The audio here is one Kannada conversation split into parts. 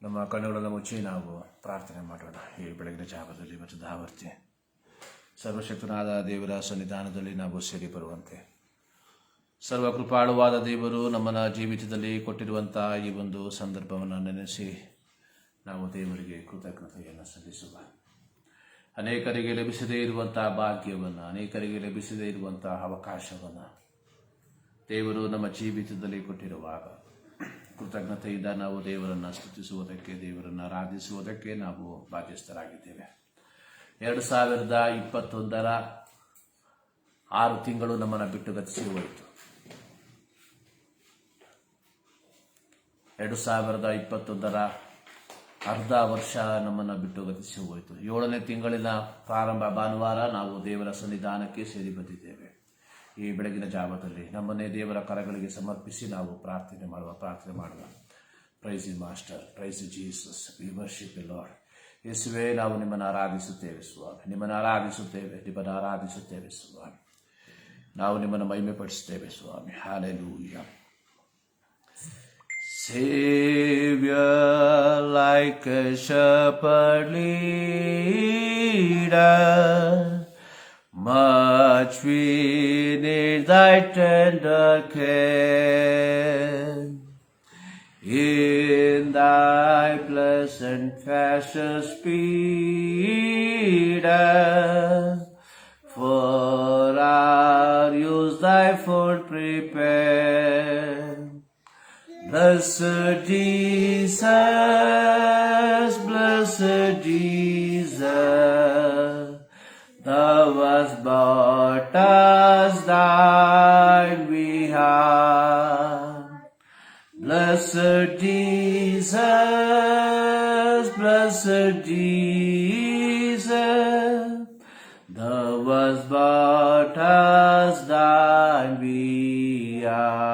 ನಮ್ಮ ಕಣ್ಣುಗಳನ್ನು ಮುಚ್ಚಿ ನಾವು ಪ್ರಾರ್ಥನೆ ಮಾಡೋಣ. ಈ ಬೆಳಗಿನ ಜಾವದಲ್ಲಿ ಮತ್ತು ಧಾವರ್ತಿ ಸರ್ವಶಕ್ತನಾದ ದೇವರ ಸನ್ನಿಧಾನದಲ್ಲಿ ನಾವು ಸೇರಿ ಬರುವಂತೆ ಸರ್ವಕೃಪಾಳುವಾದ ದೇವರು ನಮ್ಮನ್ನ ಜೀವಿತದಲ್ಲಿ ಕೊಟ್ಟಿರುವಂಥ ಈ ಒಂದು ಸಂದರ್ಭವನ್ನು ನೆನೆಸಿ ನಾವು ದೇವರಿಗೆ ಕೃತಜ್ಞತೆಯನ್ನು ಸಲ್ಲಿಸುವ. ಅನೇಕರಿಗೆ ಲಭಿಸದೇ ಇರುವಂಥ ಭಾಗ್ಯವನ್ನು, ಅನೇಕರಿಗೆ ಲಭಿಸದೇ ಇರುವಂಥ ಅವಕಾಶವನ್ನು ದೇವರು ನಮ್ಮ ಜೀವಿತದಲ್ಲಿ ಕೊಟ್ಟಿರುವಾಗ ಕೃತಜ್ಞತೆಯಿಂದ ನಾವು ದೇವರನ್ನು ಸ್ತುತಿಸುವುದಕ್ಕೆ, ದೇವರನ್ನು ಆರಾಧಿಸುವುದಕ್ಕೆ ನಾವು ಬಾಧ್ಯಸ್ಥರಾಗಿದ್ದೇವೆ. 2021 6 ತಿಂಗಳು ನಮ್ಮನ್ನು ಬಿಟ್ಟು ಗತಿಸಿ ಹೋಯಿತು. 2021 ಅರ್ಧ ವರ್ಷ ನಮ್ಮನ್ನು ಬಿಟ್ಟು ಗತಿಸಿ ಹೋಯಿತು. 7ನೇ ತಿಂಗಳಿನ ಪ್ರಾರಂಭ ಭಾನುವಾರ ನಾವು ದೇವರ ಸನ್ನಿಧಾನಕ್ಕೆ ಸೇರಿ ಬಂದಿದ್ದೇವೆ. ಈ ಬೆಳಗಿನ ಜಾವದಲ್ಲಿ ನಮ್ಮನ್ನೇ ದೇವರ ಕರಗಳಿಗೆ ಸಮರ್ಪಿಸಿ ನಾವು ಪ್ರಾರ್ಥನೆ ಮಾಡುವ. Praise you master, praise you Jesus, we worship you lord. ಯೇಸುವೇ, ನಾವು ನಿಮ್ಮನ್ನು ಆರಾಧಿಸುತ್ತೇವೆ ಸ್ವಾಮಿ, ನಿಮ್ಮನ್ನು ಆರಾಧಿಸುತ್ತೇವೆ ಸ್ವಾಮಿ. ನಾವು ನಿಮ್ಮನ್ನು ಮಹಿಮೆ ಪಡಿಸುತ್ತೇವೆ ಸ್ವಾಮಿ. Hallelujah. Savior, like a shepherd leader, much we need thy tender care. In thy pleasant fashion speed us, for our use thy food prepare. Blessed Jesus, thou hast bought us thine behalf. Blessed Jesus, thou hast bought us thine behalf.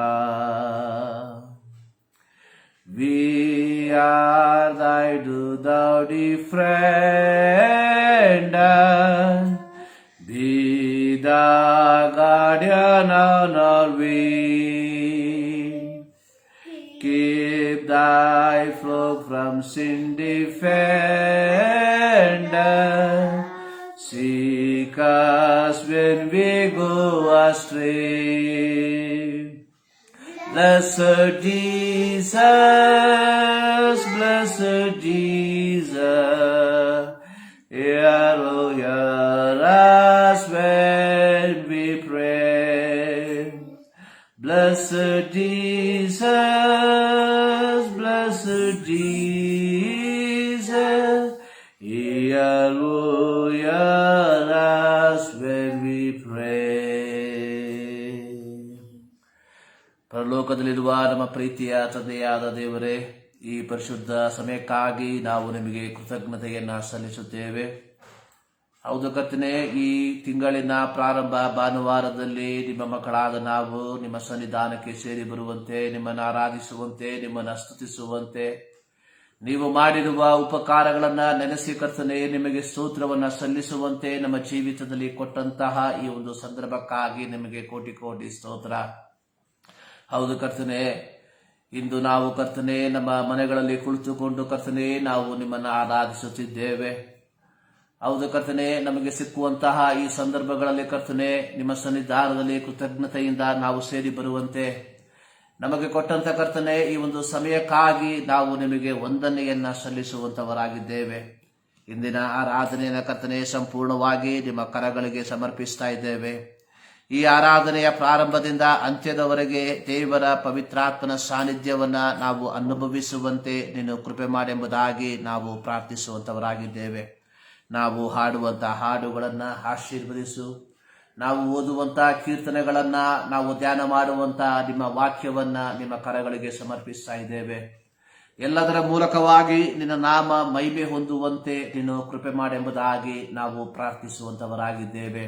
We are thy, do thou defend, be the guardian on our way. Keep thy flock from sin, defend, seek us when we go astray. Blessed Jesus, hear us when we pray. Blessed Jesus, hear us when we pray. ಪರಲೋಕದಲ್ಲಿರುವ ನಮ್ಮ ಪ್ರೀತಿಯ ತಂದೆಯಾದ ದೇವರೇ, ಈ ಪರಿಶುದ್ಧ ಸಮಯಕ್ಕಾಗಿ ನಾವು ನಿಮಗೆ ಕೃತಜ್ಞತೆಯನ್ನು ಸಲ್ಲಿಸುತ್ತೇವೆ. ಹೌದು ಕರ್ತನೇ, ಈ ತಿಂಗಳಿನ ಪ್ರಾರಂಭ ಭಾನುವಾರದಲ್ಲಿ ನಿಮ್ಮ ಮಕ್ಕಳಾದ ನಾವು ನಿಮ್ಮ ಸನ್ನಿಧಾನಕ್ಕೆ ಸೇರಿ ಬರುವಂತೆ, ನಿಮ್ಮನ್ನು ಆರಾಧಿಸುವಂತೆ, ನಿಮ್ಮನ್ನು ಸ್ತುತಿಸುವಂತೆ, ನೀವು ಮಾಡಿರುವ ಉಪಕಾರಗಳನ್ನು ನೆನೆಸಿ ಕರ್ತನೇ ನಿಮಗೆ ಸ್ತೋತ್ರವನ್ನು ಸಲ್ಲಿಸುವಂತೆ ನಮ್ಮ ಜೀವಿತದಲ್ಲಿ ಕೊಟ್ಟಂತಹ ಈ ಒಂದು ಸಂದರ್ಭಕ್ಕಾಗಿ ನಿಮಗೆ ಕೋಟಿ ಕೋಟಿ ಸ್ತೋತ್ರ. ಹೌದು ಕರ್ತನೇ, ಇಂದು ನಾವು ಕರ್ತನೇ ನಮ್ಮ ಮನೆಗಳಲ್ಲಿ ಕುಳಿತುಕೊಂಡು ಕರ್ತನೇ ನಾವು ನಿಮ್ಮನ್ನು ಆರಾಧಿಸುತ್ತಿದ್ದೇವೆ. ಹೌದು ಕರ್ತನೇ, ನಮಗೆ ಸಿಕ್ಕುವಂತಹ ಈ ಸಂದರ್ಭಗಳಲ್ಲಿ ಕರ್ತನೇ ನಿಮ್ಮ ಸನ್ನಿಧಾನದಲ್ಲಿ ಕೃತಜ್ಞತೆಯಿಂದ ನಾವು ಸೇರಿ ಬರುವಂತೆ ನಮಗೆ ಕೊಟ್ಟಂತ ಕರ್ತನೇ ಈ ಒಂದು ಸಮಯಕ್ಕಾಗಿ ನಾವು ನಿಮಗೆ ವಂದನೆಯನ್ನ ಸಲ್ಲಿಸುವಂತವರಾಗಿದ್ದೇವೆ. ಇಂದಿನ ಆರಾಧನೆಯ ಕರ್ತನೇ ಸಂಪೂರ್ಣವಾಗಿ ನಿಮ್ಮ ಕರಗಳಿಗೆ ಸಮರ್ಪಿಸ್ತಾ ಇದ್ದೇವೆ. ಈ ಆರಾಧನೆಯ ಪ್ರಾರಂಭದಿಂದ ಅಂತ್ಯದವರೆಗೆ ದೇವರ ಪವಿತ್ರಾತ್ಮನ ಸಾನ್ನಿಧ್ಯವನ್ನ ನಾವು ಅನುಭವಿಸುವಂತೆ ನೀನು ಕೃಪೆ ಮಾಡೆಂಬುದಾಗಿ ನಾವು ಪ್ರಾರ್ಥಿಸುವಂತವರಾಗಿದ್ದೇವೆ. ನಾವು ಹಾಡುವಂತಹ ಹಾಡುಗಳನ್ನು ಆಶೀರ್ವದಿಸು. ನಾವು ಓದುವಂತಹ ಕೀರ್ತನೆಗಳನ್ನ, ನಾವು ಧ್ಯಾನ ಮಾಡುವಂತಹ ನಿಮ್ಮ ವಾಕ್ಯವನ್ನ ನಿಮ್ಮ ಕರಗಳಿಗೆ ಸಮರ್ಪಿಸ್ತಾ ಇದ್ದೇವೆ. ಎಲ್ಲದರ ಮೂಲಕವಾಗಿ ನಿನ್ನ ನಾಮ ಮಹಿಮೆ ಹೊಂದುವಂತೆ ನೀನು ಕೃಪೆ ಮಾಡೆಂಬುದಾಗಿ ನಾವು ಪ್ರಾರ್ಥಿಸುವಂತವರಾಗಿದ್ದೇವೆ.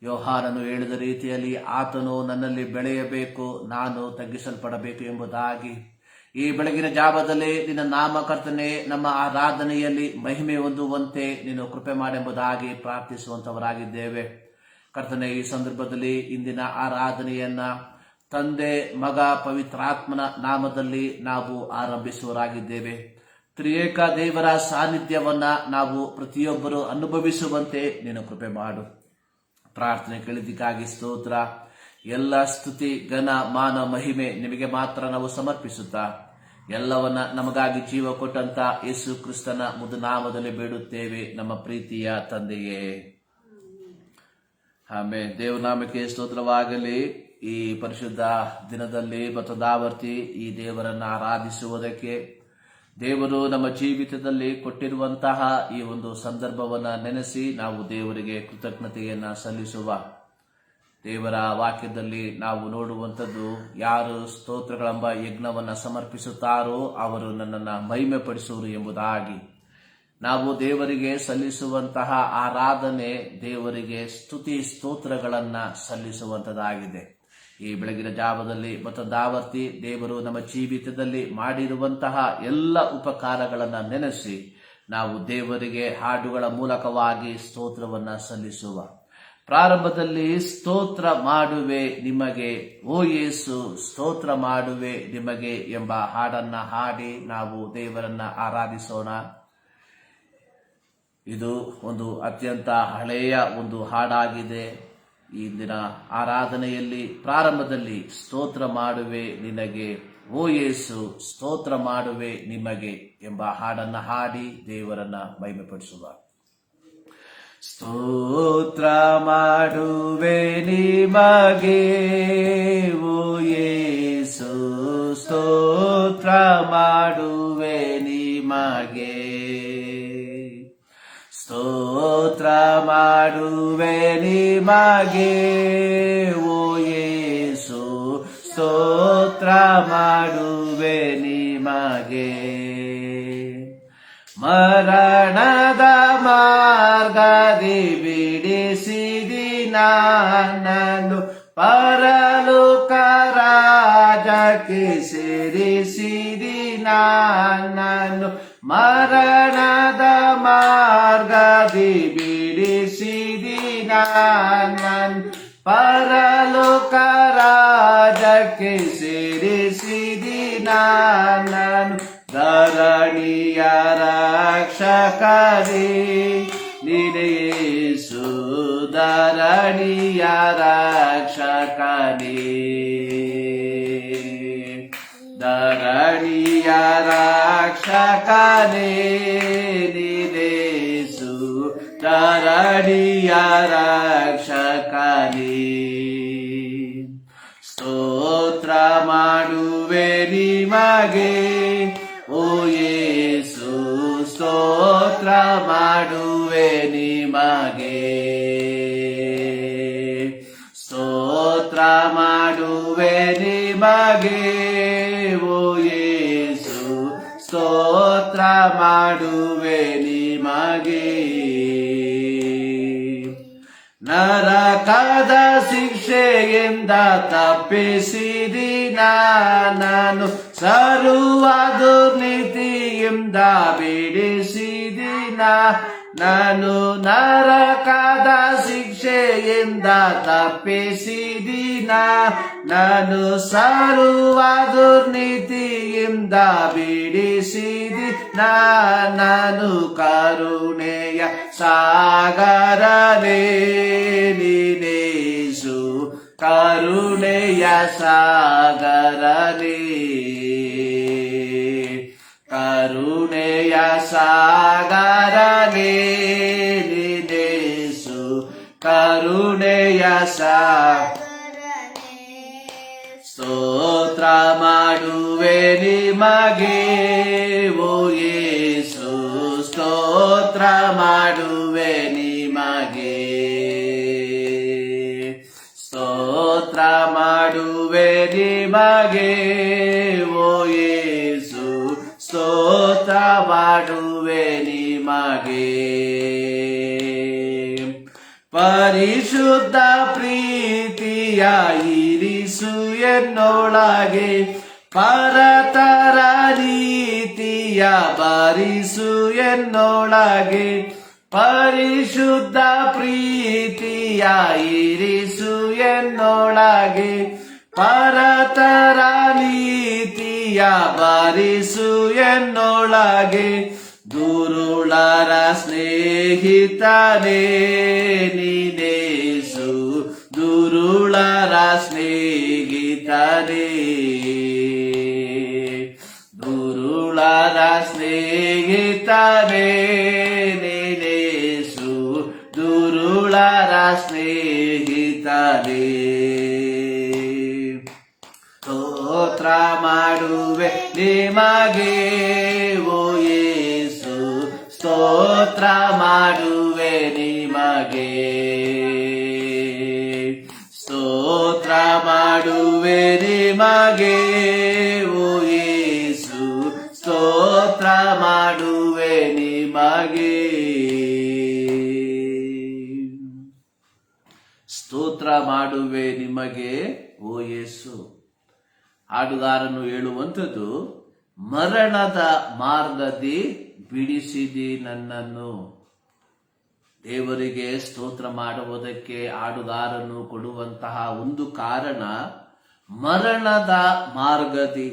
ಯೋಹಾನನು ಹೇಳಿದ ರೀತಿಯಲ್ಲಿ ಆತನು ನನ್ನಲ್ಲಿ ಬೆಳೆಯಬೇಕು, ನಾನು ತಗ್ಗಿಸಲ್ಪಡಬೇಕು ಎಂಬುದಾಗಿ ಈ ಬೆಳಗಿನ ಜಾವದಲ್ಲಿ ನಿನ್ನ ನಾಮಕರ್ತನೆ ನಮ್ಮ ಆರಾಧನೆಯಲ್ಲಿ ಮಹಿಮೆ ಹೊಂದುವಂತೆ ನೀನು ಕೃಪೆ ಮಾಡೆಂಬುದಾಗಿ ಪ್ರಾರ್ಥಿಸುವಂತವರಾಗಿದ್ದೇವೆ. ಕರ್ತನೆ, ಈ ಸಂದರ್ಭದಲ್ಲಿ ಇಂದಿನ ಆರಾಧನೆಯನ್ನ ತಂದೆ, ಮಗ, ಪವಿತ್ರಾತ್ಮನ ನಾಮದಲ್ಲಿ ನಾವು ಆರಂಭಿಸುವರಾಗಿದ್ದೇವೆ. ತ್ರಿಯೇಕ ದೇವರ ಸಾನ್ನಿಧ್ಯವನ್ನ ನಾವು ಪ್ರತಿಯೊಬ್ಬರು ಅನುಭವಿಸುವಂತೆ ನೀನು ಕೃಪೆ ಮಾಡು. ಪ್ರಾರ್ಥನೆ ಕೇಳಿದ್ದಕ್ಕಾಗಿ ಸ್ತೋತ್ರ. ಎಲ್ಲ ಸ್ತುತಿ, ಘನ, ಮಾನ, ಮಹಿಮೆ ನಿಮಗೆ ಮಾತ್ರ ನಾವು ಸಮರ್ಪಿಸುತ್ತಾ ಎಲ್ಲವನ್ನ ನಮಗಾಗಿ ಜೀವ ಕೊಟ್ಟಂತ ಯೇಸು ಕ್ರಿಸ್ತನ ಮುದುನಾಮದಲ್ಲಿ ಬೇಡುತ್ತೇವೆ ನಮ್ಮ ಪ್ರೀತಿಯ ತಂದೆಯೇ, ಆಮೇಲೆ. ದೇವನಾಮಕ್ಕೆ ಸ್ತೋತ್ರವಾಗಲಿ. ಈ ಪರಿಶುದ್ಧ ದಿನದಲ್ಲಿ ಮತ್ತೊಂದಾವರ್ತಿ ಈ ದೇವರನ್ನ ಆರಾಧಿಸುವುದಕ್ಕೆ ದೇವರು ನಮ್ಮ ಜೀವಿತದಲ್ಲಿ ಕೊಟ್ಟಿರುವಂತಹ ಈ ಒಂದು ಸಂದರ್ಭವನ್ನ ನೆನೆಸಿ ನಾವು ದೇವರಿಗೆ ಕೃತಜ್ಞತೆಯನ್ನ ಸಲ್ಲಿಸುವ. ದೇವರ ವಾಕ್ಯದಲ್ಲಿ ನಾವು ನೋಡುವಂಥದ್ದು, ಯಾರು ಸ್ತೋತ್ರಗಳೆಂಬ ಯಜ್ಞವನ್ನ ಸಮರ್ಪಿಸುತ್ತಾರೋ ಅವರು ನನ್ನನ್ನು ಮಹಿಮೆ ಪಡಿಸುವರು ಎಂಬುದಾಗಿ. ನಾವು ದೇವರಿಗೆ ಸಲ್ಲಿಸುವಂತಹ ಆರಾಧನೆ ದೇವರಿಗೆ ಸ್ತುತಿ ಸ್ತೋತ್ರಗಳನ್ನ ಸಲ್ಲಿಸುವಂತದ್ದಾಗಿದೆ. ಈ ಬೆಳಗಿನ ಜಾವದಲ್ಲಿ ಮತ್ತೊಂದಾವರ್ತಿ ದೇವರು ನಮ್ಮ ಜೀವಿತದಲ್ಲಿ ಮಾಡಿರುವಂತಹ ಎಲ್ಲ ಉಪಕಾರಗಳನ್ನ ನೆನೆಸಿ ನಾವು ದೇವರಿಗೆ ಹಾಡುಗಳ ಮೂಲಕವಾಗಿ ಸ್ತೋತ್ರವನ್ನ ಸಲ್ಲಿಸುವ. ಪ್ರಾರಂಭದಲ್ಲಿ ಸ್ತೋತ್ರ ಮಾಡುವೆ ನಿಮಗೆ ಓ ಯೇಸು, ಸ್ತೋತ್ರ ಮಾಡುವೆ ನಿಮಗೆ ಎಂಬ ಹಾಡನ್ನ ಹಾಡಿ ನಾವು ದೇವರನ್ನ ಆರಾಧಿಸೋಣ. ಇದು ಒಂದು ಅತ್ಯಂತ ಹಳೆಯ ಒಂದು ಹಾಡಾಗಿದೆ. ಈ ದಿನ ಆರಾಧನೆಯಲ್ಲಿ ಪ್ರಾರಂಭದಲ್ಲಿ ಸ್ತೋತ್ರ ಮಾಡುವೆ ನಿನಗೆ ಓ ಯೇಸು, ಸ್ತೋತ್ರ ಮಾಡುವೆ ನಿಮಗೆ ಎಂಬ ಹಾಡನ್ನ ಹಾಡಿ ದೇವರನ್ನ ಮಹಿಮೆಪಡಿಸುವ. ಸ್ತೋತ್ರ ಮಾಡುವೆ ನಿಮಗೆ ಓ ಯೇಸು, ಸ್ತೋತ್ರ ಮಾಡುವೆ ನಿಮಗೆ, ಸ್ತೋತ್ರ ಮಾಡುವೆ ನಿಮಗೆ ಓ ಯೇಸು, ಸ್ತೋತ್ರ ಮಾಡುವೆ ನಿಮಗೆ. ಮರಣದ ಮಾರ್ಗದಿ ಬಿಡಿಸಿದಿ ನನ್ನನ್ನು, ಪರಲೋಕ ರಾಜ್ಯಕ್ಕೆ ಸೇರಿಸಿದಿ ನನ್ನನ್ನು. ಮರಣದ ಮಾರ್ಗದಿ ಬಿಡಿಸಿದಿ ನನ್ನನ್ನು, ಪರಲೋಕ ರಾಜ್ಯಕ್ಕೆ ಸೇರಿಸಿದಿ ನನ್ನನ್ನು. ಧರಣಿಯ ರಕ್ಷಕರೇ ನೀನೇ ಯೇಸು, ಧರಣಿಯ ರಕ್ಷಕನೇ, ಧರಣಿಯ ರಕ್ಷಕನೇ ನೀನೇ ಯೇಸು, ಧರಣಿಯ ರಕ್ಷಕನೇ. ಸ್ತೋತ್ರ ಮಾಡುವೆ ನಿಮಗೆ ಓ ಯೇಸು, ಸ್ತೋತ್ರ ಮಾಡುವೆ ನಿಮಗೆ, ಸ್ತೋತ್ರ ಮಾಡುವೆ ನಿಮಗೆ ಓ ಯೇಸು, ಸ್ತೋತ್ರ ಮಾಡುವೆ ನಿಮಗೆ. ನರಕದ ಶಿಕ್ಷೆಯಿಂದ ತಪ್ಪಿಸಿದಿ ನನ್ನನ್ನು, ಸರ್ವ ದುರ್ನೀತಿಯಿಂದ ಬಿಡಿಸಿದಿ ನಾನು. ನರಕದ ಶಿಕ್ಷೆಯಿಂದ ತಪ್ಪಿಸಿದಿ ನಾನು, ಸರ್ವ ದುರ್ನೀತಿಯಿಂದ ಬಿಡಿಸಿದಿ ನಾನು. ಕರುಣೆಯ ಸಾಗರನೇ ನೀನೇ ಯೇಸು, ಕರುಣೆಯ ಸಾಗರನೇ, ಕರುಣೆಯ ಸಾಗರನೇ ನೀನೇ ಯೇಸು, ಕರುಣೆಯ ಸಾಗರನೇ. ಸ್ತೋತ್ರ ಮಾಡುವೆ ನಿಮಗೆ ಓ ಯೇಸು, ಸ್ತೋತ್ರ ಮಾಡುವೆ ನಿಮಗೆ, ಸ್ತೋತ್ರ ಮಾಡುವೆ ನಿಮಗೆ ಓ ಯೇಸು, ಸ್ತೋತ್ರ ಮಾಡುವೆ ನಿಮಗೆ. ಪರಿಶುದ್ಧ ಪ್ರೀತಿಯ ಇರಿಸು ಎನ್ನೊಳಗೆ, ಪರತರ ನೀತಿಯ ಬರಿಸು ಎನ್ನೊಳಗೆ. ಪರಿಶುದ್ಧ ಪ್ರೀತಿಯ ಇರಿಸು ಎನ್ನೊಳಗೆ, ಪರತರ ನೀತಿಯ ಬಾರಿಸು ಎನ್ನೊಳಗೆ ದುರುಳರ ಸ್ನೇಹಿತನೇ ನೀನೇಸು ದುರುಳರ ಸ್ನೇಹಿತನೇ ದುರುಳರ ಸ್ನೇಹಿತನೇ ನೀನೇಸು ದುರುಳರ ಸ್ನೇಹಿತನೇ ಸ್ತೋತ್ರ ಮಾಡುವೆ ನಿಮಗೆ ಓ ಯೇಸು ಸ್ತೋತ್ರ ಮಾಡುವೆ ನಿಮಗೆ ಸ್ತೋತ್ರ ಮಾಡುವೆ ನಿಮಗೆ ಓ ಯೇಸು ಸ್ತೋತ್ರ ಮಾಡುವೆ ನಿಮಗೆ ಸ್ತೋತ್ರ ಮಾಡುವೆ ನಿಮಗೆ ಓ ಯೇಸು. ಹಾಡುಗಾರನು ಹೇಳುವಂಥದ್ದು, ಮರಣದ ಮಾರ್ಗದಿ ಬಿಡಿಸಿದಿ ನನ್ನನ್ನು. ದೇವರಿಗೆ ಸ್ತೋತ್ರ ಮಾಡುವುದಕ್ಕೆ ಹಾಡುಗಾರನು ಕೊಡುವಂತಹ ಒಂದು ಕಾರಣ, ಮರಣದ ಮಾರ್ಗದಿ,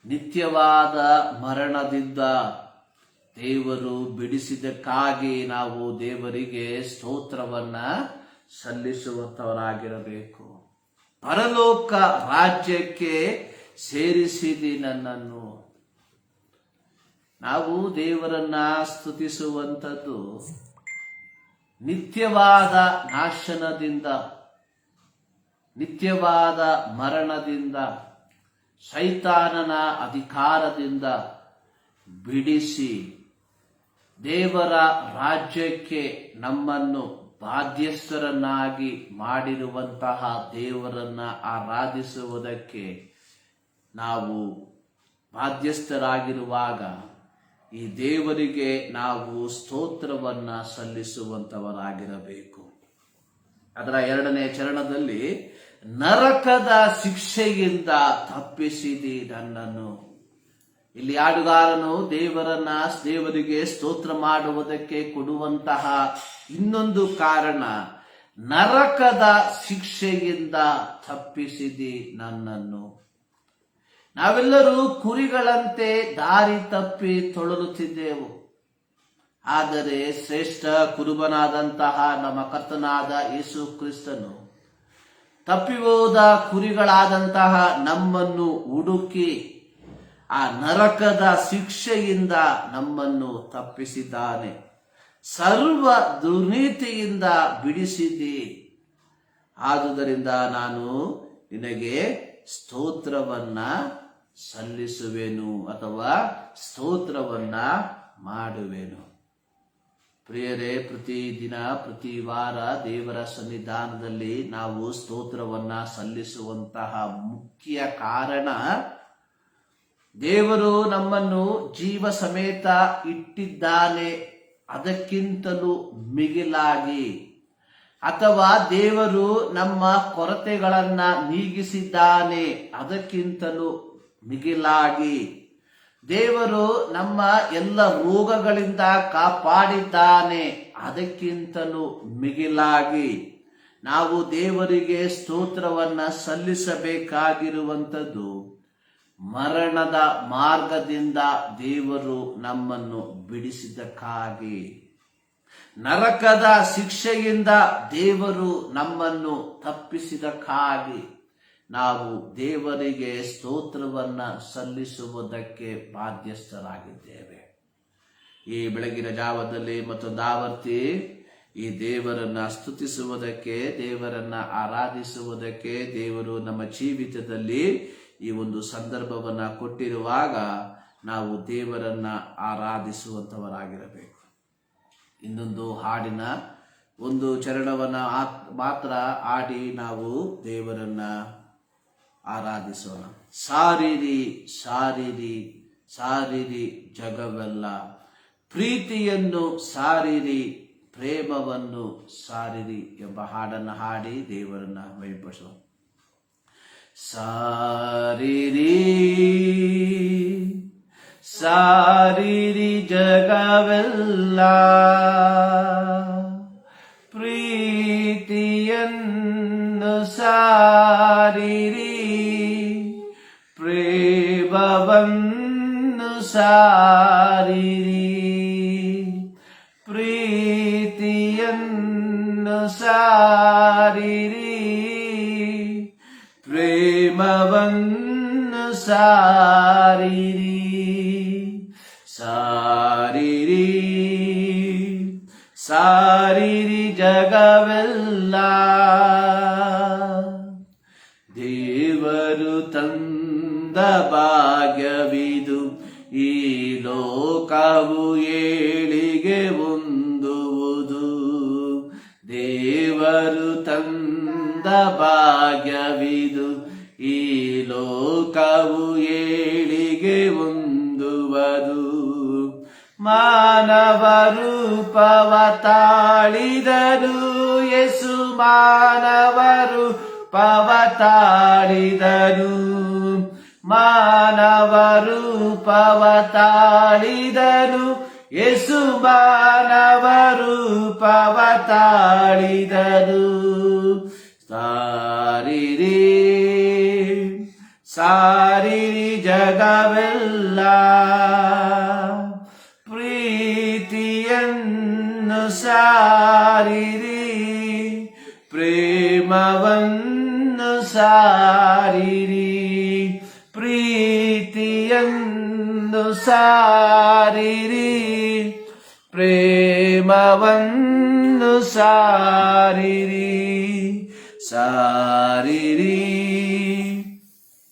ನಿತ್ಯವಾದ ಮರಣದಿಂದ ದೇವರು ಬಿಡಿಸಿದಕ್ಕಾಗಿ ನಾವು ದೇವರಿಗೆ ಸ್ತೋತ್ರವನ್ನ ಸಲ್ಲಿಸುವಂತವರಾಗಿರಬೇಕು. ಪರಲೋಕ ರಾಜ್ಯಕ್ಕೆ ಸೇರಿಸಿದಿ ನನ್ನನ್ನು. ನಾವು ದೇವರನ್ನ ಸ್ತುತಿಸುವಂಥದ್ದು ನಿತ್ಯವಾದ ನಾಶನದಿಂದ, ನಿತ್ಯವಾದ ಮರಣದಿಂದ, ಶೈತಾನನ ಅಧಿಕಾರದಿಂದ ಬಿಡಿಸಿ ದೇವರ ರಾಜ್ಯಕ್ಕೆ ನಮ್ಮನ್ನು ಬಾಧ್ಯಸ್ಥರನ್ನಾಗಿ ಮಾಡಿರುವಂತಹ ದೇವರನ್ನ ಆರಾಧಿಸುವುದಕ್ಕೆ ನಾವು ಬಾಧ್ಯಸ್ಥರಾಗಿರುವಾಗ ಈ ದೇವರಿಗೆ ನಾವು ಸ್ತೋತ್ರವನ್ನ ಸಲ್ಲಿಸುವಂತವರಾಗಿರಬೇಕು. ಅದರ 2ನೇ ಚರಣದಲ್ಲಿ, ನರಕದ ಶಿಕ್ಷೆಯಿಂದ ತಪ್ಪಿಸಿದಿ ನನ್ನನ್ನು. ಇಲ್ಲಿ ಹಾಡುಗಾರನು ದೇವರಿಗೆ ಸ್ತೋತ್ರ ಮಾಡುವುದಕ್ಕೆ ಕೊಡುವಂತಹ ಇನ್ನೊಂದು ಕಾರಣ, ನರಕದ ಶಿಕ್ಷೆಯಿಂದ ತಪ್ಪಿಸಿದಿ ನನ್ನನ್ನು. ನಾವೆಲ್ಲರೂ ಕುರಿಗಳಂತೆ ದಾರಿ ತಪ್ಪಿ ತೊಳಲುತ್ತಿದ್ದೆವು. ಆದರೆ ಶ್ರೇಷ್ಠ ಕುರುಬನಾದಂತಹ ನಮ್ಮ ಕರ್ತನಾದ ಯೇಸು ಕ್ರಿಸ್ತನು ತಪ್ಪಿ ಹೋದ ಕುರಿಗಳಾದಂತಹ ನಮ್ಮನ್ನು ಹುಡುಕಿ ಆ ನರಕದ ಶಿಕ್ಷೆಯಿಂದ ನಮ್ಮನ್ನು ತಪ್ಪಿಸಿದ್ದಾನೆ. ಸರ್ವ ದುರ್ನೀತಿಯಿಂದ ಬಿಡಿಸಿದಿ. ಆದುದರಿಂದ ನಾನು ನಿನಗೆ ಸ್ತೋತ್ರವನ್ನ ಸಲ್ಲಿಸುವೆನು ಅಥವಾ ಸ್ತೋತ್ರವನ್ನ ಮಾಡುವೆನು. ಪ್ರಿಯರೇ, ಪ್ರತಿದಿನ ಪ್ರತಿ ವಾರ ದೇವರ ಸನ್ನಿಧಾನದಲ್ಲಿ ನಾವು ಸ್ತೋತ್ರವನ್ನ ಸಲ್ಲಿಸುವಂತಹ ಮುಖ್ಯ ಕಾರಣ, ದೇವರು ನಮ್ಮನ್ನು ಜೀವ ಸಮೇತ ಇಟ್ಟಿದ್ದಾನೆ ಅದಕ್ಕಿಂತಲೂ ಮಿಗಿಲಾಗಿ, ಅಥವಾ ದೇವರು ನಮ್ಮ ಕೊರತೆಗಳನ್ನ ನೀಗಿಸಿದ್ದಾನೆ ಅದಕ್ಕಿಂತಲೂ ಮಿಗಿಲಾಗಿ, ದೇವರು ನಮ್ಮ ಎಲ್ಲ ರೋಗಗಳಿಂದ ಕಾಪಾಡಿದ್ದಾನೆ ಅದಕ್ಕಿಂತಲೂ ಮಿಗಿಲಾಗಿ ನಾವು ದೇವರಿಗೆ ಸ್ತೋತ್ರವನ್ನ ಸಲ್ಲಿಸಬೇಕಾಗಿರುವಂಥದ್ದು, ಮರಣದ ಮಾರ್ಗದಿಂದ ದೇವರು ನಮ್ಮನ್ನು ಬಿಡಿಸಿದಕ್ಕಾಗಿ, ನರಕದ ಶಿಕ್ಷೆಯಿಂದ ದೇವರು ನಮ್ಮನ್ನು ತಪ್ಪಿಸಿದಕ್ಕಾಗಿ ನಾವು ದೇವರಿಗೆ ಸ್ತೋತ್ರವನ್ನ ಸಲ್ಲಿಸುವುದಕ್ಕೆ ಬಾಧ್ಯಸ್ಥರಾಗಿದ್ದೇವೆ. ಈ ಬೆಳಗಿನ ಜಾವದಲ್ಲಿ ಮತ್ತೊಂದು ಆವರ್ತಿ ಈ ದೇವರನ್ನ ಸ್ತುತಿಸುವುದಕ್ಕೆ, ದೇವರನ್ನ ಆರಾಧಿಸುವುದಕ್ಕೆ ದೇವರು ನಮ್ಮ ಜೀವಿತದಲ್ಲಿ ಈ ಒಂದು ಸಂದರ್ಭವನ್ನ ಕೊಟ್ಟಿರುವಾಗ ನಾವು ದೇವರನ್ನ ಆರಾಧಿಸುವಂತವರಾಗಿರಬೇಕು. ಇನ್ನೊಂದು ಹಾಡಿನ ಒಂದು ಚರಣವನ್ನ ಮಾತ್ರ ಹಾಡಿ ನಾವು ದೇವರನ್ನ ಆರಾಧಿಸೋಣ. ಸಾರಿರಿ ಸಾರಿರಿ ಸಾರಿರಿ ಜಗವೆಲ್ಲ, ಪ್ರೀತಿಯನ್ನು ಸಾರಿರಿ ಪ್ರೇಮವನ್ನು ಸಾರಿರಿ ಎಂಬ ಹಾಡನ್ನು ಹಾಡಿ ದೇವರನ್ನ ಮಹಿಮೆಪಡಿಸೋಣ. ಸಾರಿರಿ ಸಾರಿರಿ ಜಗವೆಲ್ಲ, ಪ್ರೀತಿಯನ್ನು ಸಾರಿರಿ ಪ್ರೇಮವನ್ನು ಸಾರಿರಿ, ಪ್ರೀತಿಯನ್ನು ಸಾರಿರಿ, ಪ್ರೇಮವನ್ನು ಸಾರಿರಿ, ಸಾರಿರಿ ಸಾರಿರಿ ಜಗವೆಲ್ಲ. ದೇವರು ತಂದ ಭಾಗ್ಯವಿದು, ಈ ಲೋಕವು ಏಳಿಗೆ ಹೊಂದುವುದು. ದೇವರು ತಂದ ಭಾಗ್ಯವಿದು, ಈ ಲೋಕವು ಏಳಿಗೆ ಹೊಂದುವುದು. ಮಾನವ ರೂಪವ ತಾಳಿದನು ಯೇಸು, ಮಾನವ ರೂಪವ ತಾಳಿದನು, ಮಾನವ ರೂಪವ ತಾಳಿದನು ಯೇಸು, ಮಾನವ ರೂಪವ ತಾಳಿದನು. ಸಾರಿರಿ ಸಾರಿರಿ ಜಗವೆಲ್ಲ, ಪ್ರೀತಿಯನ್ನು ಸಾರಿರಿ, ಪ್ರೇಮವನ್ನು ಸಾರಿರಿ, ಪ್ರೀತಿಯನ್ನು ಸಾರಿರಿ, ಪ್ರೇಮವನ್ನು ಸಾರಿರಿ, ಸಾರಿರಿ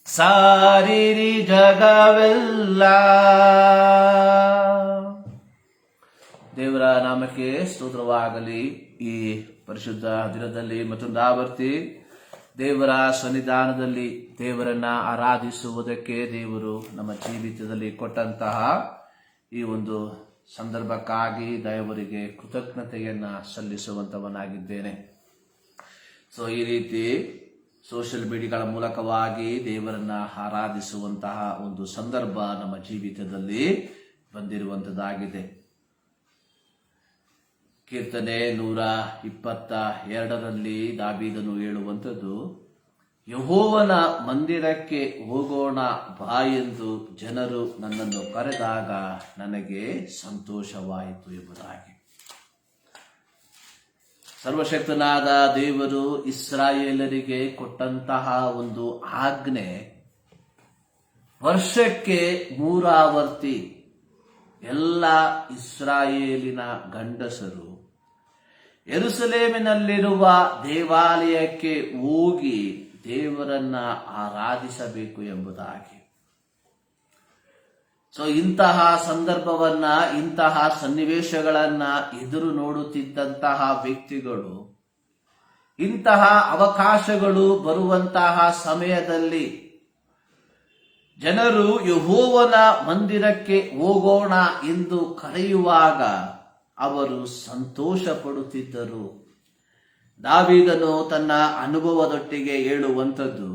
ಸಾರಿರಿ ಜಗವೆಲ್ಲ. ದೇವರ ನಾಮಕ್ಕೆ ಸ್ತೋತ್ರವಾಗಲಿ. ಈ ಪರಿಶುದ್ಧ ದಿನದಲ್ಲಿ ಮತ್ತೊಂದು ಆವರ್ತಿ ದೇವರ ಸನ್ನಿಧಾನದಲ್ಲಿ ದೇವರನ್ನ ಆರಾಧಿಸುವುದಕ್ಕೆ ದೇವರು ನಮ್ಮ ಜೀವಿತದಲ್ಲಿ ಕೊಟ್ಟಂತಹ ಈ ಒಂದು ಸಂದರ್ಭಕ್ಕಾಗಿ ದೇವರಿಗೆ ಕೃತಜ್ಞತೆಯನ್ನ ಸಲ್ಲಿಸುವಂತವನಾಗಿದ್ದೇನೆ. ಸೊ ಈ ರೀತಿ ಸೋಷಿಯಲ್ ಮೀಡಿಯಾಗಳ ಮೂಲಕವಾಗಿ ದೇವರನ್ನ ಆರಾಧಿಸುವಂತಹ ಒಂದು ಸಂದರ್ಭ ನಮ್ಮ ಜೀವಿತದಲ್ಲಿ ಬಂದಿರುವಂತದ್ದಾಗಿದೆ. ಕೀರ್ತನೆ 122ರಲ್ಲಿ ದಾವೀದನು ಹೇಳುವಂಥದ್ದು, ಯೆಹೋವನ ಮಂದಿರಕ್ಕೆ ಹೋಗೋಣ ಬಾ ಎಂದು ಜನರು ನನ್ನನ್ನು ಕರೆದಾಗ ನನಗೆ ಸಂತೋಷವಾಯಿತು ಎಂಬುದಾಗಿ. ಸರ್ವಶಕ್ತನಾದ ದೇವರು ಇಸ್ರಾಯೇಲರಿಗೆ ಕೊಟ್ಟಂತಹ ಒಂದು ಆಜ್ಞೆ, ವರ್ಷಕ್ಕೆ 3 ಆವರ್ತಿ ಎಲ್ಲ ಇಸ್ರಾಯೇಲಿನ ಗಂಡಸರು ಯೆರೂಸಲೇಮಿನಲ್ಲಿರುವ ದೇವಾಲಯಕ್ಕೆ ಹೋಗಿ ದೇವರನ್ನ ಆರಾಧಿಸಬೇಕು ಎಂಬುದಾಗಿ. ಸೊ ಇಂತಹ ಸಂದರ್ಭವನ್ನ, ಇಂತಹ ಸನ್ನಿವೇಶಗಳನ್ನ ಎದುರು ನೋಡುತ್ತಿದ್ದಂತಹ ವ್ಯಕ್ತಿಗಳು, ಇಂತಹ ಅವಕಾಶಗಳು ಬರುವಂತಹ ಸಮಯದಲ್ಲಿ ಜನರು ಯೆಹೋವನ ಮಂದಿರಕ್ಕೆ ಹೋಗೋಣ ಎಂದು ಕರೆಯುವಾಗ ಅವರು ಸಂತೋಷ ಪಡುತ್ತಿದ್ದರು. ದಾವೀದನು ತನ್ನ ಅನುಭವದೊಟ್ಟಿಗೆ ಹೇಳುವಂಥದ್ದು,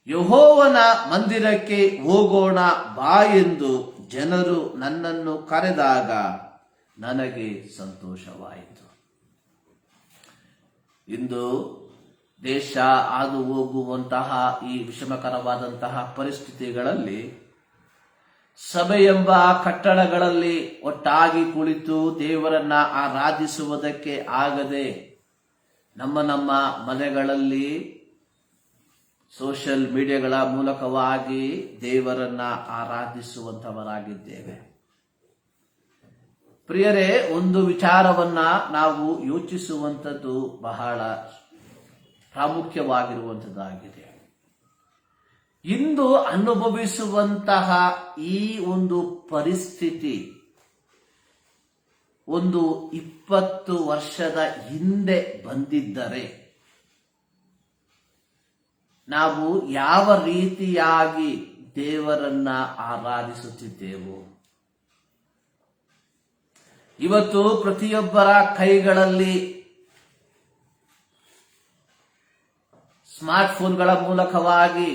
ಯೆಹೋವನ ಮಂದಿರಕ್ಕೆ ಹೋಗೋಣ ಬಾ ಎಂದು ಜನರು ನನ್ನನ್ನು ಕರೆದಾಗ ನನಗೆ ಸಂತೋಷವಾಯಿತು. ಇಂದು ದೇಶ ಹಾದು ಹೋಗುವಂತಹ ಈ ವಿಷಮಕರವಾದಂತಹ ಪರಿಸ್ಥಿತಿಗಳಲ್ಲಿ ಸಭೆ ಎಂಬ ಕಟ್ಟಡಗಳಲ್ಲಿ ಒಟ್ಟಾಗಿ ಕುಳಿತು ದೇವರನ್ನ ಆರಾಧಿಸುವುದಕ್ಕೆ ಆಗದೆ ನಮ್ಮ ಮನೆಗಳಲ್ಲಿ ಸೋಷಿಯಲ್ ಮೀಡಿಯಾಗಳ ಮೂಲಕವಾಗಿ ದೇವರನ್ನ ಆರಾಧಿಸುವಂತವರಾಗಿದ್ದೇವೆ. ಪ್ರಿಯರೇ, ಒಂದು ವಿಚಾರವನ್ನ ನಾವು ಯೋಚಿಸುವಂಥದ್ದು ಬಹಳ ಪ್ರಾಮುಖ್ಯವಾಗಿರುವಂಥದ್ದಾಗಿದೆ. ಇಂದು ಅನುಭವಿಸುವಂತಹ ಈ ಒಂದು ಪರಿಸ್ಥಿತಿ ಒಂದು 20 ವರ್ಷದ ಹಿಂದೆ ಬಂದಿದ್ದರೆ ನಾವು ಯಾವ ರೀತಿಯಾಗಿ ದೇವರನ್ನ ಆರಾಧಿಸುತ್ತಿದ್ದೆವು? ಇವತ್ತು ಪ್ರತಿಯೊಬ್ಬರ ಕೈಗಳಲ್ಲಿ ಸ್ಮಾರ್ಟ್ ಫೋನ್ಗಳ ಮೂಲಕವಾಗಿ,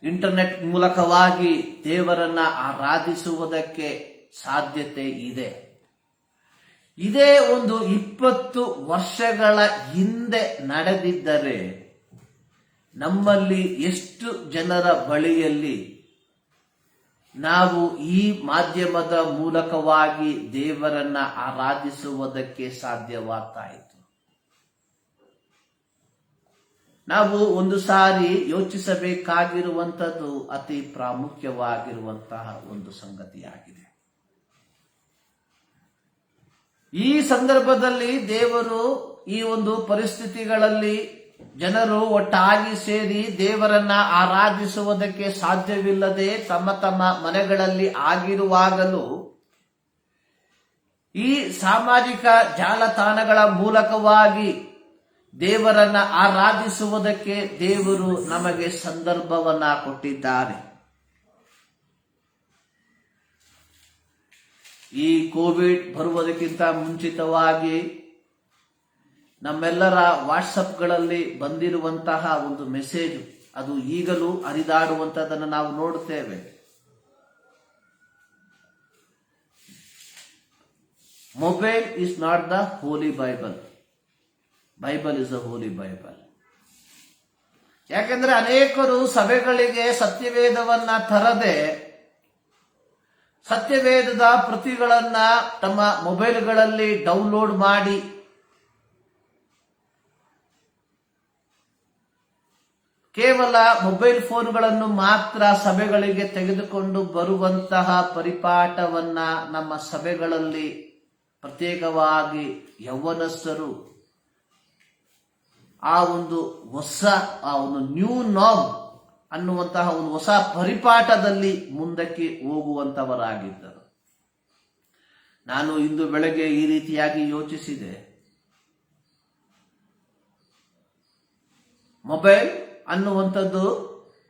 ಇಂಟರ್ನೆಟ್ ಮೂಲಕವಾಗಿ ದೇವರನ್ನ ಆರಾಧಿಸುವುದಕ್ಕೆ ಸಾಧ್ಯತೆ ಇದೆ. ಇದೇ ಒಂದು 20 ವರ್ಷಗಳ ಹಿಂದೆ ನಡೆದಿದ್ದರೆ ನಮ್ಮಲ್ಲಿ ಎಷ್ಟು ಜನರ ಬಳಿಯಲ್ಲಿ ನಾವು ಈ ಮಾಧ್ಯಮದ ಮೂಲಕವಾಗಿ ದೇವರನ್ನ ಆರಾಧಿಸುವುದಕ್ಕೆ ಸಾಧ್ಯವಾಗ್ತಾ ಇತ್ತು. ನಾವು ಒಂದು ಸಾರಿ ಯೋಚಿಸಬೇಕಾಗಿರುವಂಥದ್ದು ಅತಿ ಪ್ರಾಮುಖ್ಯವಾಗಿರುವಂತಹ ಒಂದು ಸಂಗತಿಯಾಗಿದೆ. ಈ ಸಂದರ್ಭದಲ್ಲಿ ದೇವರು ಈ ಒಂದು ಪರಿಸ್ಥಿತಿಗಳಲ್ಲಿ ಜನರು ಒಟ್ಟಾಗಿ ಸೇರಿ ದೇವರನ್ನ ಆರಾಧಿಸುವುದಕ್ಕೆ ಸಾಧ್ಯವಿಲ್ಲದೆ ತಮ್ಮ ತಮ್ಮ ಮನೆಗಳಲ್ಲಿ ಆಗಿರುವಾಗಲೂ ಈ ಸಾಮಾಜಿಕ ಜಾಲತಾಣಗಳ ಮೂಲಕವಾಗಿ ದೇವರನ್ನ ಆರಾಧಿಸುವುದಕ್ಕೆ ದೇವರು ನಮಗೆ ಸಂದರ್ಭವನ್ನ ಕೊಟ್ಟಿದ್ದಾರೆ. ಈ ಕೋವಿಡ್ ಬರುವುದಕ್ಕಿಂತ ಮುಂಚಿತವಾಗಿ ನಮ್ಮೆಲ್ಲರ ವಾಟ್ಸಪ್ಗಳಲ್ಲಿ ಬಂದಿರುವಂತಹ ಒಂದು ಮೆಸೇಜ್ ಅದು ಈಗಲೂ ಹರಿದಾಡುವಂತದನ್ನು ನಾವು ನೋಡುತ್ತೇವೆ. Mobile is not the holy Bible, Bible is the holy Bible. ಯಾಕೆಂದ್ರೆ ಅನೇಕರು ಸಭೆಗಳಿಗೆ ಸತ್ಯವೇದವನ್ನ ತರದೆ ಸತ್ಯವೇದದ ಪ್ರತಿಗಳನ್ನ ತಮ್ಮ ಮೊಬೈಲ್ಗಳಲ್ಲಿ ಡೌನ್ಲೋಡ್ ಮಾಡಿ ಕೇವಲ ಮೊಬೈಲ್ ಫೋನ್ಗಳನ್ನು ಮಾತ್ರ ಸಭೆಗಳಿಗೆ ತೆಗೆದುಕೊಂಡು ಬರುವಂತಹ ಪರಿಪಾಠವನ್ನ ನಮ್ಮ ಸಭೆಗಳಲ್ಲಿ ಪ್ರತ್ಯೇಕವಾಗಿ ಯೌವನಸ್ಥರು ಆ ಒಂದು ನ್ಯೂ ನಾರ್ಮ್ ಅನ್ನುವಂತಹ ಒಂದು ಹೊಸ ಪರಿಪಾಠದಲ್ಲಿ ಮುಂದಕ್ಕೆ ಹೋಗುವಂತವರಾಗಿದ್ದರು. ನಾನು ಇಂದು ಬೆಳಗ್ಗೆ ಈ ರೀತಿಯಾಗಿ ಯೋಚಿಸಿದೆ. ಮೊಬೈಲ್ ಅನ್ನುವಂಥದ್ದು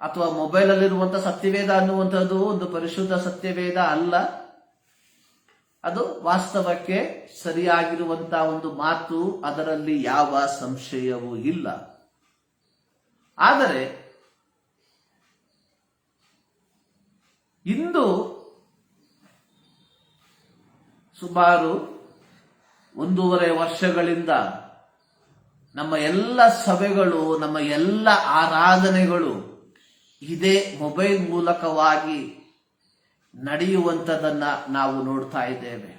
ಅಥವಾ ಮೊಬೈಲ್ ಅಲ್ಲಿರುವಂತಹ ಸತ್ಯವೇದ ಅನ್ನುವಂಥದ್ದು ಒಂದು ಪರಿಶುದ್ಧ ಸತ್ಯವೇದ ಅಲ್ಲ. ಅದು ವಾಸ್ತವಕ್ಕೆ ಸರಿಯಾಗಿರುವಂತಹ ಒಂದು ಮಾತು, ಅದರಲ್ಲಿ ಯಾವ ಸಂಶಯವೂ ಇಲ್ಲ. ಆದರೆ ಇಂದು ಸುಮಾರು 1.5 ವರ್ಷಗಳಿಂದ ನಮ್ಮ ಎಲ್ಲ ಸಭೆಗಳು, ನಮ್ಮ ಎಲ್ಲ ಆರಾಧನೆಗಳು ಇದೇ ಮೊಬೈಲ್ ಮೂಲಕವಾಗಿ ನಡೆಯುವಂಥದ್ದನ್ನ ನಾವು ನೋಡ್ತಾ ಇದ್ದೇವೆ.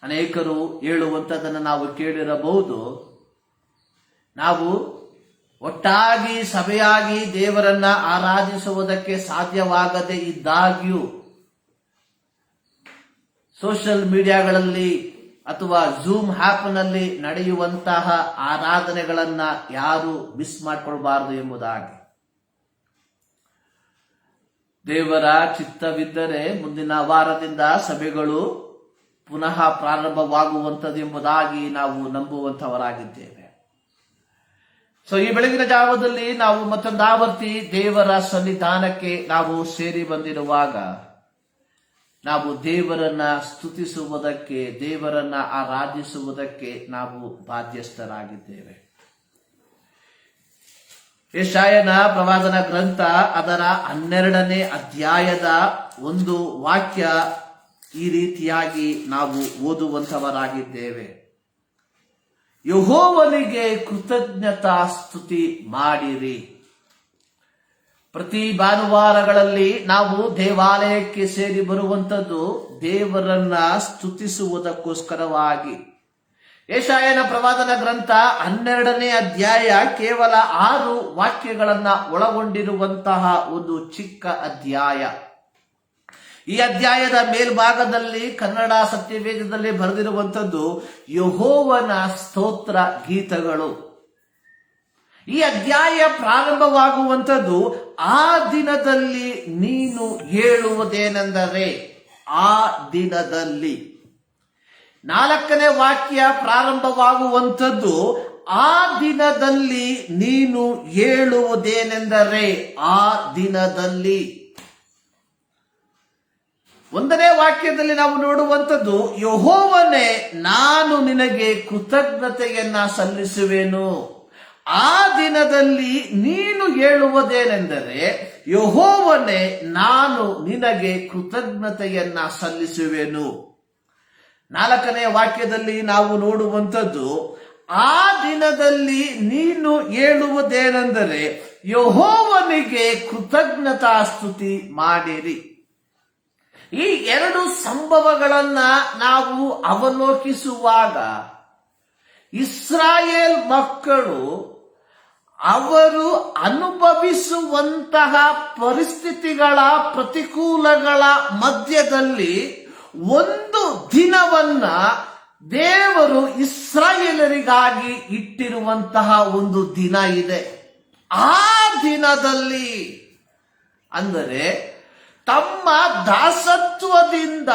ಅನೇಕರು ಹೇಳುವಂಥದ್ದನ್ನು ನಾವು ಕೇಳಿರಬಹುದು. ನಾವು ಒಟ್ಟಾಗಿ ಸಭೆಯಾಗಿ ದೇವರನ್ನ ಆರಾಧಿಸುವುದಕ್ಕೆ ಸಾಧ್ಯವಾಗದೇ ಇದ್ದಾಗ್ಯೂ ಸೋಷಿಯಲ್ ಮೀಡಿಯಾಗಳಲ್ಲಿ ಅಥವಾ ಝೂಮ್ ಆ್ಯಪ್ನಲ್ಲಿ ನಡೆಯುವಂತಹ ಆರಾಧನೆಗಳನ್ನ ಯಾರು ಮಿಸ್ ಮಾಡಿಕೊಳ್ಬಾರದು ಎಂಬುದಾಗಿ. ದೇವರ ಚಿತ್ತವಿದ್ದರೆ ಮುಂದಿನ ವಾರದಿಂದ ಸಭೆಗಳು ಪುನಃ ಪ್ರಾರಂಭವಾಗುವಂಥದ್ದು ಎಂಬುದಾಗಿ ನಾವು ನಂಬುವಂತವರಾಗಿದ್ದೇವೆ. ಈ ಬೆಳಗಿನ ಜಾವದಲ್ಲಿ ನಾವು ಮತ್ತೊಂದಾವರ್ತಿ ದೇವರ ಸನ್ನಿಧಾನಕ್ಕೆ ನಾವು ಸೇರಿ ಬಂದಿರುವಾಗ ನಾವು ದೇವರನ್ನ ಸ್ತುತಿಸುವುದಕ್ಕೆ, ದೇವರನ್ನ ಆರಾಧಿಸುವುದಕ್ಕೆ ನಾವು ಬಾಧ್ಯಸ್ಥರಾಗಿದ್ದೇವೆ. ಯೆಶಾಯನ ಪ್ರವಾದನ ಗ್ರಂಥ ಅದರ 12ನೇ ಅಧ್ಯಾಯದ ಒಂದು ವಾಕ್ಯ ಈ ರೀತಿಯಾಗಿ ನಾವು ಓದುವಂತವರಾಗಿದ್ದೇವೆ. ಯೆಹೋವನಿಗೆ ಕೃತಜ್ಞತಾ ಸ್ತುತಿ ಮಾಡಿರಿ. ಪ್ರತಿ ಭಾನುವಾರಗಳಲ್ಲಿ ನಾವು ದೇವಾಲಯಕ್ಕೆ ಸೇರಿ ಬರುವಂಥದ್ದು ದೇವರನ್ನ ಸ್ತುತಿಸುವುದಕ್ಕೋಸ್ಕರವಾಗಿ. ಯೆಶಾಯನ ಪ್ರವಾದನ ಗ್ರಂಥ 12ನೇ ಅಧ್ಯಾಯ ಕೇವಲ 6 ವಾಕ್ಯಗಳನ್ನ ಒಳಗೊಂಡಿರುವಂತಹ ಒಂದು ಚಿಕ್ಕ ಅಧ್ಯಾಯ. ಈ ಅಧ್ಯಾಯದ ಮೇಲ್ಭಾಗದಲ್ಲಿ ಕನ್ನಡ ಸತ್ಯವೇದದಲ್ಲಿ ಬರೆದಿರುವಂಥದ್ದು ಯೆಹೋವನ ಸ್ತೋತ್ರ ಗೀತಗಳು. ಈ ಅಧ್ಯಾಯ ಪ್ರಾರಂಭವಾಗುವಂಥದ್ದು ಆ ದಿನದಲ್ಲಿ ನೀನು ಹೇಳುವುದೇನೆಂದರೆ, ಆ ದಿನದಲ್ಲಿ. 4ನೇ ವಾಕ್ಯ ಪ್ರಾರಂಭವಾಗುವಂಥದ್ದು ಆ ದಿನದಲ್ಲಿ ನೀನು ಹೇಳುವುದೇನೆಂದರೆ, ಆ ದಿನದಲ್ಲಿ. 1ನೇ ವಾಕ್ಯದಲ್ಲಿ ನಾವು ನೋಡುವಂಥದ್ದು ಯೆಹೋವನೇ, ನಾನು ನಿನಗೆ ಕೃತಜ್ಞತೆಯನ್ನ ಸಲ್ಲಿಸುವೆನು. ಆ ದಿನದಲ್ಲಿ ನೀನು ಹೇಳುವುದೇನೆಂದರೆ, ಯೆಹೋವನೇ, ನಾನು ನಿನಗೆ ಕೃತಜ್ಞತೆಯನ್ನ ಸಲ್ಲಿಸುವೆನು. 4ನೇ ವಾಕ್ಯದಲ್ಲಿ ನಾವು ನೋಡುವಂಥದ್ದು ಆ ದಿನದಲ್ಲಿ ನೀನು ಹೇಳುವುದೇನೆಂದರೆ, ಯೆಹೋವನಿಗೆ ಕೃತಜ್ಞತಾ ಸ್ತುತಿ ಮಾಡಿರಿ. ಈ ಎರಡು ಸಂಭವಗಳನ್ನ ನಾವು ಅವಲೋಕಿಸುವಾಗ ಇಸ್ರಾಯೇಲ್ ಮಕ್ಕಳು ಅವರು ಅನುಭವಿಸುವಂತಹ ಪರಿಸ್ಥಿತಿಗಳ ಪ್ರತಿಕೂಲಗಳ ಮಧ್ಯದಲ್ಲಿ ಒಂದು ದಿನವನ್ನ ದೇವರು ಇಸ್ರಾಯೇಲರಿಗಾಗಿ ಇಟ್ಟಿರುವಂತಹ ಒಂದು ದಿನ ಇದೆ. ಆ ದಿನದಲ್ಲಿ ಅಂದರೆ ತಮ್ಮ ದಾಸತ್ವದಿಂದ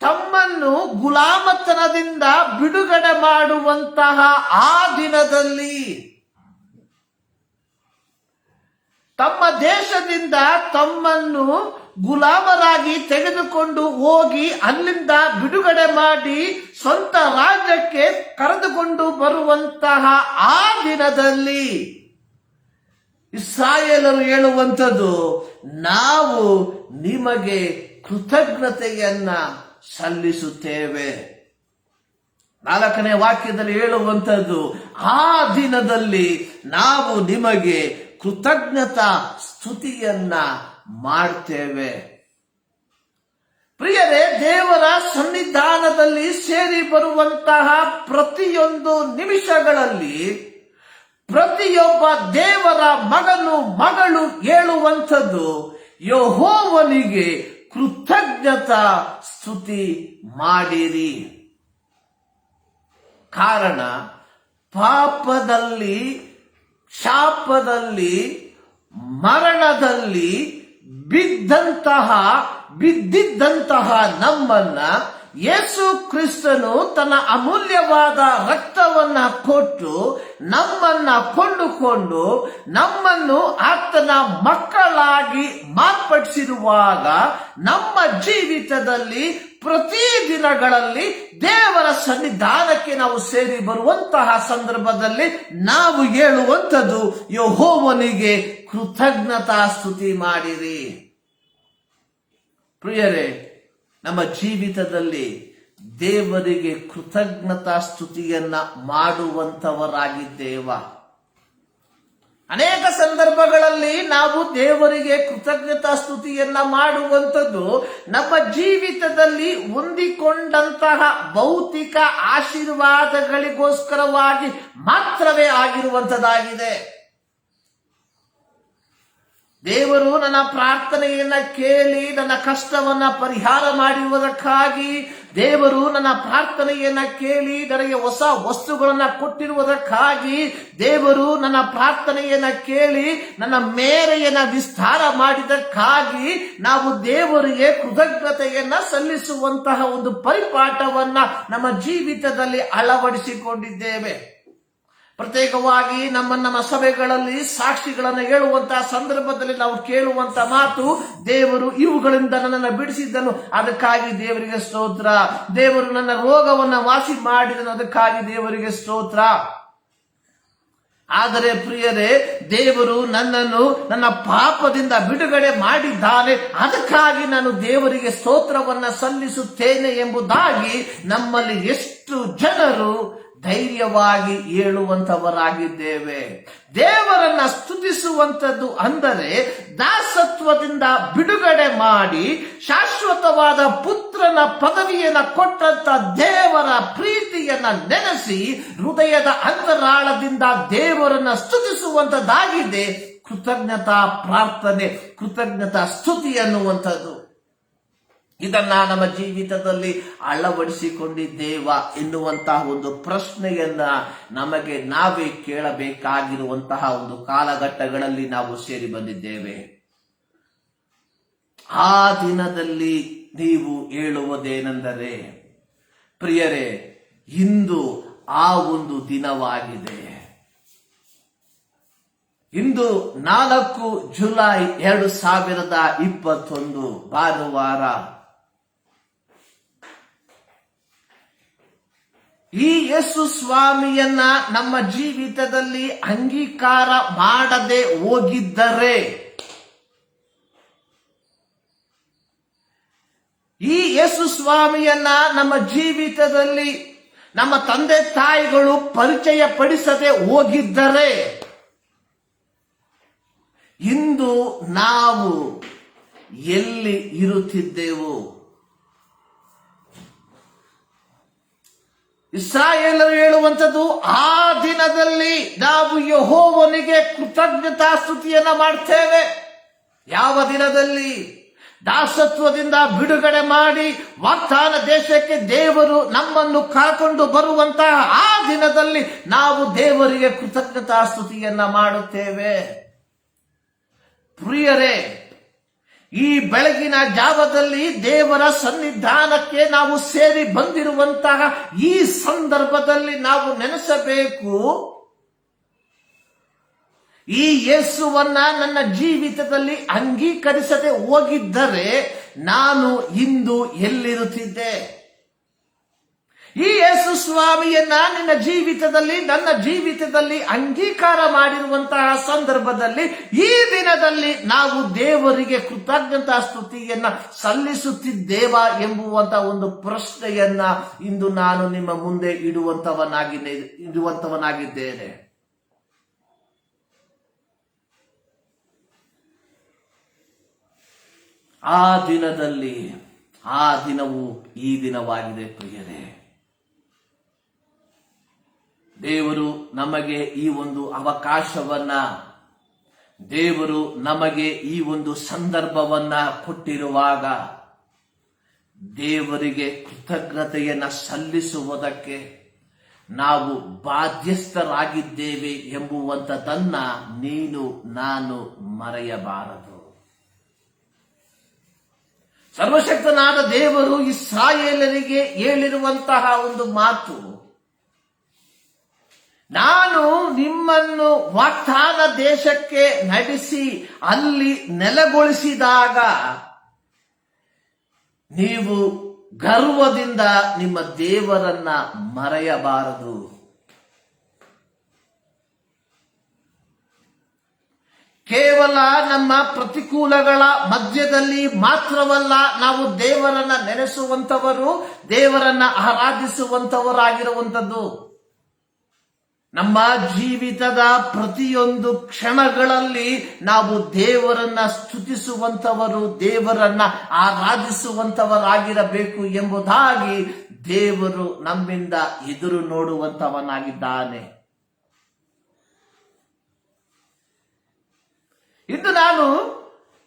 ತಮ್ಮನ್ನು ಗುಲಾಮತನದಿಂದ ಬಿಡುಗಡೆ ಮಾಡುವಂತಹ ಆ ದಿನದಲ್ಲಿ ತಮ್ಮ ದೇಶದಿಂದ ತಮ್ಮನ್ನು ಗುಲಾಮರಾಗಿ ತೆಗೆದುಕೊಂಡು ಹೋಗಿ ಅಲ್ಲಿಂದ ಬಿಡುಗಡೆ ಮಾಡಿ ಸ್ವಂತ ರಾಜ್ಯಕ್ಕೆ ಕರೆದುಕೊಂಡು ಬರುವಂತಹ ಆ ದಿನದಲ್ಲಿ ಇಸ್ರಾಯೇಲರು ಹೇಳುವಂಥದ್ದು, ನಾವು ನಿಮಗೆ ಕೃತಜ್ಞತೆಯನ್ನ ಸಲ್ಲಿಸುತ್ತೇವೆ. 4ನೇ ವಾಕ್ಯದಲ್ಲಿ ಹೇಳುವಂಥದ್ದು, ಆ ದಿನದಲ್ಲಿ ನಾವು ನಿಮಗೆ ಕೃತಜ್ಞತಾ ಸ್ತುತಿಯನ್ನ ಮಾಡ್ತೇವೆ. ಪ್ರಿಯರೇ, ದೇವರ ಸನ್ನಿಧಾನದಲ್ಲಿ ಸೇರಿ ಬರುವಂತಹ ಪ್ರತಿಯೊಂದು ನಿಮಿಷಗಳಲ್ಲಿ ಪ್ರತಿಯೊಬ್ಬ ದೇವರ ಮಗನು ಮಗಳು ಹೇಳುವಂಥದ್ದು, ಯೆಹೋವನಿಗೆ ಕೃತಜ್ಞತಾ ಸ್ತುತಿ ಮಾಡಿರಿ. ಕಾರಣ ಪಾಪದಲ್ಲಿ, ಶಾಪದಲ್ಲಿ, ಮರಣದಲ್ಲಿ ಬಿದ್ದಿದ್ದಂತಹ ನಮ್ಮನ್ನ ಯೇಸು ಕ್ರಿಸ್ತನು ತನ್ನ ಅಮೂಲ್ಯವಾದ ರಕ್ತವನ್ನ ಕೊಟ್ಟು ನಮ್ಮನ್ನ ಕೊಂಡುಕೊಂಡು ನಮ್ಮನ್ನು ಆತನ ಮಕ್ಕಳಾಗಿ ಮಾರ್ಪಡಿಸಿರುವಾಗ ನಮ್ಮ ಜೀವಿತದಲ್ಲಿ ಪ್ರತಿ ದಿನಗಳಲ್ಲಿ ದೇವರ ಸನ್ನಿಧಾನಕ್ಕೆ ನಾವು ಸೇರಿ ಬರುವಂತಹ ಸಂದರ್ಭದಲ್ಲಿ ನಾವು ಹೇಳುವಂಥದ್ದು, ಯೆಹೋವನಿಗೆ ಕೃತಜ್ಞತಾ ಸ್ತುತಿ ಮಾಡಿರಿ. ಪ್ರಿಯರೇ, ನಮ್ಮ ಜೀವಿತದಲ್ಲಿ ದೇವರಿಗೆ ಕೃತಜ್ಞತಾ ಸ್ತುತಿಯನ್ನ ಮಾಡುವಂತವರಾಗಿದ್ದೇವ. ಅನೇಕ ಸಂದರ್ಭಗಳಲ್ಲಿ ನಾವು ದೇವರಿಗೆ ಕೃತಜ್ಞತಾ ಸ್ತುತಿಯನ್ನ ಮಾಡುವಂಥದ್ದು ನಮ್ಮ ಜೀವಿತದಲ್ಲಿ ಹೊಂದಿಕೊಂಡಂತಹ ಭೌತಿಕ ಆಶೀರ್ವಾದಗಳಿಗೋಸ್ಕರವಾಗಿ ಮಾತ್ರವೇ ಆಗಿರುವಂತದ್ದಾಗಿದೆ. ದೇವರು ನನ್ನ ಪ್ರಾರ್ಥನೆಯನ್ನ ಕೇಳಿ ನನ್ನ ಕಷ್ಟವನ್ನ ಪರಿಹಾರ ಮಾಡಿರುವುದಕ್ಕಾಗಿ, ದೇವರು ನನ್ನ ಪ್ರಾರ್ಥನೆಯನ್ನ ಕೇಳಿ ನನಗೆ ಹೊಸ ವಸ್ತುಗಳನ್ನ ಕೊಟ್ಟಿರುವುದಕ್ಕಾಗಿ, ದೇವರು ನನ್ನ ಪ್ರಾರ್ಥನೆಯನ್ನ ಕೇಳಿ ನನ್ನ ಮೇರೆಯನ್ನ ವಿಸ್ತಾರ ಮಾಡಿದಕ್ಕಾಗಿ ನಾವು ದೇವರಿಗೆ ಕೃತಜ್ಞತೆಯನ್ನ ಸಲ್ಲಿಸುವಂತಹ ಒಂದು ಪರಿಪಾಠವನ್ನ ನಮ್ಮ ಜೀವಿತದಲ್ಲಿ ಅಳವಡಿಸಿಕೊಂಡಿದ್ದೇವೆ. ಪ್ರತ್ಯೇಕವಾಗಿ ನಮ್ಮ ಸಭೆಗಳಲ್ಲಿ ಸಾಕ್ಷಿಗಳನ್ನು ಹೇಳುವಂತಹ ಸಂದರ್ಭದಲ್ಲಿ ನಾವು ಕೇಳುವಂತ ಮಾತು, ದೇವರು ಇವುಗಳಿಂದ ನನ್ನನ್ನು ಬಿಡಿಸಿದ್ದನು, ಅದಕ್ಕಾಗಿ ದೇವರಿಗೆ ಸ್ತೋತ್ರ. ದೇವರು ನನ್ನ ರೋಗವನ್ನ ವಾಸಿ ಮಾಡಿದನು, ಅದಕ್ಕಾಗಿ ದೇವರಿಗೆ ಸ್ತೋತ್ರ. ಆದರೆ ಪ್ರಿಯರೇ, ದೇವರು ನನ್ನನ್ನು ನನ್ನ ಪಾಪದಿಂದ ಬಿಡುಗಡೆ ಮಾಡಿದ್ದಾನೆ, ಅದಕ್ಕಾಗಿ ನಾನು ದೇವರಿಗೆ ಸ್ತೋತ್ರವನ್ನ ಸಲ್ಲಿಸುತ್ತೇನೆ ಎಂಬುದಾಗಿ ನಮ್ಮಲ್ಲಿ ಎಷ್ಟು ಜನರು ಧೈರ್ಯವಾಗಿ ಹೇಳುವಂತವರಾಗಿದ್ದೇವೆ. ದೇವರನ್ನ ಸ್ತುತಿಸುವಂಥದ್ದು ಅಂದರೆ ದಾಸತ್ವದಿಂದ ಬಿಡುಗಡೆ ಮಾಡಿ ಶಾಶ್ವತವಾದ ಪುತ್ರನ ಪದವಿಯನ್ನ ಕೊಟ್ಟಂತ ದೇವರ ಪ್ರೀತಿಯನ್ನ ನೆನೆಸಿ ಹೃದಯದ ಅಂತರಾಳದಿಂದ ದೇವರನ್ನ ಸ್ತುತಿಸುವಂತದ್ದಾಗಿದೆ ಕೃತಜ್ಞತಾ ಪ್ರಾರ್ಥನೆ, ಕೃತಜ್ಞತಾ ಸ್ತುತಿ ಅನ್ನುವಂಥದ್ದು. ಇದನ್ನ ನಮ್ಮ ಜೀವಿತದಲ್ಲಿ ಅಳವಡಿಸಿಕೊಂಡಿದ್ದೇವ ಎನ್ನುವಂತಹ ಒಂದು ಪ್ರಶ್ನೆಯನ್ನ ನಮಗೆ ನಾವೇ ಕೇಳಬೇಕಾಗಿರುವಂತಹ ಒಂದು ಕಾಲಘಟ್ಟಗಳಲ್ಲಿ ನಾವು ಸೇರಿ ಬಂದಿದ್ದೇವೆ. ಆ ದಿನದಲ್ಲಿ ನೀವು ಹೇಳುವುದೇನೆಂದರೆ, ಪ್ರಿಯರೇ, ಇಂದು ಆ ಒಂದು ದಿನವಾಗಿದೆ. ಇಂದು 4 ಜುಲೈ 2021 ಭಾನುವಾರ. ಈ ಯೇಸು ಸ್ವಾಮಿಯನ್ನ ನಮ್ಮ ಜೀವಿತದಲ್ಲಿ ಅಂಗೀಕಾರ ಮಾಡದೆ ಹೋಗಿದ್ದರೆ, ಈ ಯೇಸು ಸ್ವಾಮಿಯನ್ನ ನಮ್ಮ ಜೀವಿತದಲ್ಲಿ ನಮ್ಮ ತಂದೆ ತಾಯಿಗಳು ಪರಿಚಯ ಪಡಿಸದೆ ಹೋಗಿದ್ದರೆ ಇಂದು ನಾವು ಎಲ್ಲಿ ಇರುತ್ತಿದ್ದೆವು? ಇಸ್ರಾಯೇಲರು ಹೇಳುವಂಥದ್ದು, ಆ ದಿನದಲ್ಲಿ ನಾವು ಯೆಹೋವನಿಗೆ ಕೃತಜ್ಞತಾ ಸ್ತುತಿಯನ್ನ ಮಾಡ್ತೇವೆ. ಯಾವ ದಿನದಲ್ಲಿ? ದಾಸತ್ವದಿಂದ ಬಿಡುಗಡೆ ಮಾಡಿ ವಾಗ್ದಾನ ದೇಶಕ್ಕೆ ದೇವರು ನಮ್ಮನ್ನು ಕರ್ಕೊಂಡು ಬರುವಂತಹ ಆ ದಿನದಲ್ಲಿ ನಾವು ದೇವರಿಗೆ ಕೃತಜ್ಞತಾ ಸ್ತುತಿಯನ್ನ ಮಾಡುತ್ತೇವೆ. ಪ್ರಿಯರೇ, ಈ ಬೆಳಗಿನ ಜಾವದಲ್ಲಿ ದೇವರ ಸನ್ನಿಧಾನಕ್ಕೆ ನಾವು ಸೇರಿ ಬಂದಿರುವಂತಹ ಈ ಸಂದರ್ಭದಲ್ಲಿ ನಾವು ನೆನೆಸಬೇಕು, ಈ ಯೇಸುವನ್ನ ನನ್ನ ಜೀವಿತದಲ್ಲಿ ಅಂಗೀಕರಿಸದೆ ಹೋಗಿದ್ದರೆ ನಾನು ಇಂದು ಎಲ್ಲಿರುತ್ತಿದ್ದೆ? ಈ ಯೇಸು ಸ್ವಾಮಿಯನ್ನ ನಿನ್ನ ಜೀವಿತದಲ್ಲಿ, ನನ್ನ ಜೀವಿತದಲ್ಲಿ ಅಂಗೀಕಾರ ಮಾಡಿರುವಂತಹ ಸಂದರ್ಭದಲ್ಲಿ ಈ ದಿನದಲ್ಲಿ ನಾವು ದೇವರಿಗೆ ಕೃತಜ್ಞತಾ ಸ್ತುತಿಯನ್ನ ಸಲ್ಲಿಸುತ್ತಿದ್ದೇವಾ ಎಂಬುವಂತಹ ಒಂದು ಪ್ರಶ್ನೆಯನ್ನ ಇಂದು ನಾನು ನಿಮ್ಮ ಮುಂದೆ ಇಡುವಂತವನಾಗಿದ್ದೇನೆ. ಆ ದಿನದಲ್ಲಿ, ಆ ದಿನವು ಈ ದಿನವಾಗಿದೆ ಪ್ರಿಯರೇ. ದೇವರು ನಮಗೆ ಈ ಒಂದು ಅವಕಾಶವನ್ನ, ದೇವರು ನಮಗೆ ಈ ಒಂದು ಸಂದರ್ಭವನ್ನ ಕೊಟ್ಟಿರುವಾಗ ದೇವರಿಗೆ ಕೃತಜ್ಞತೆಯನ್ನ ಸಲ್ಲಿಸುವುದಕ್ಕೆ ನಾವು ಬಾಧ್ಯಸ್ಥರಾಗಿದ್ದೇವೆ ಎಂಬುವಂಥದ್ದನ್ನ ನೀನು ನಾನು ಮರೆಯಬಾರದು. ಸರ್ವಶಕ್ತನಾದ ದೇವರು ಇಸ್ರಾಯೇಲರಿಗೆ ಹೇಳಿರುವಂತಹ ಒಂದು ಮಾತು, ನಾನು ನಿಮ್ಮನ್ನು ವಾಗ್ದಾನ ದೇಶಕ್ಕೆ ನಡೆಸಿ ಅಲ್ಲಿ ನೆಲೆಗೊಳಿಸಿದಾಗ ನೀವು ಗರ್ವದಿಂದ ನಿಮ್ಮ ದೇವರನ್ನ ಮರೆಯಬಾರದು. ಕೇವಲ ನಮ್ಮ ಪ್ರತಿಕೂಲಗಳ ಮಧ್ಯದಲ್ಲಿ ಮಾತ್ರವಲ್ಲ ನಾವು ದೇವರನ್ನ ನೆನೆಸುವಂತವರು, ದೇವರನ್ನ ಆರಾಧಿಸುವಂತವರಾಗಿರುವಂಥದ್ದು. ನಮ್ಮ ಜೀವಿತದ ಪ್ರತಿಯೊಂದು ಕ್ಷಣಗಳಲ್ಲಿ ನಾವು ದೇವರನ್ನ ಸ್ತುತಿಸುವಂತವರು, ದೇವರನ್ನ ಆರಾಧಿಸುವಂತವರಾಗಿರಬೇಕು ಎಂಬುದಾಗಿ ದೇವರು ನಮ್ಮಿಂದ ಎದುರು ನೋಡುವಂತವನಾಗಿದ್ದಾನೆ. ಇಂದು ನಾನು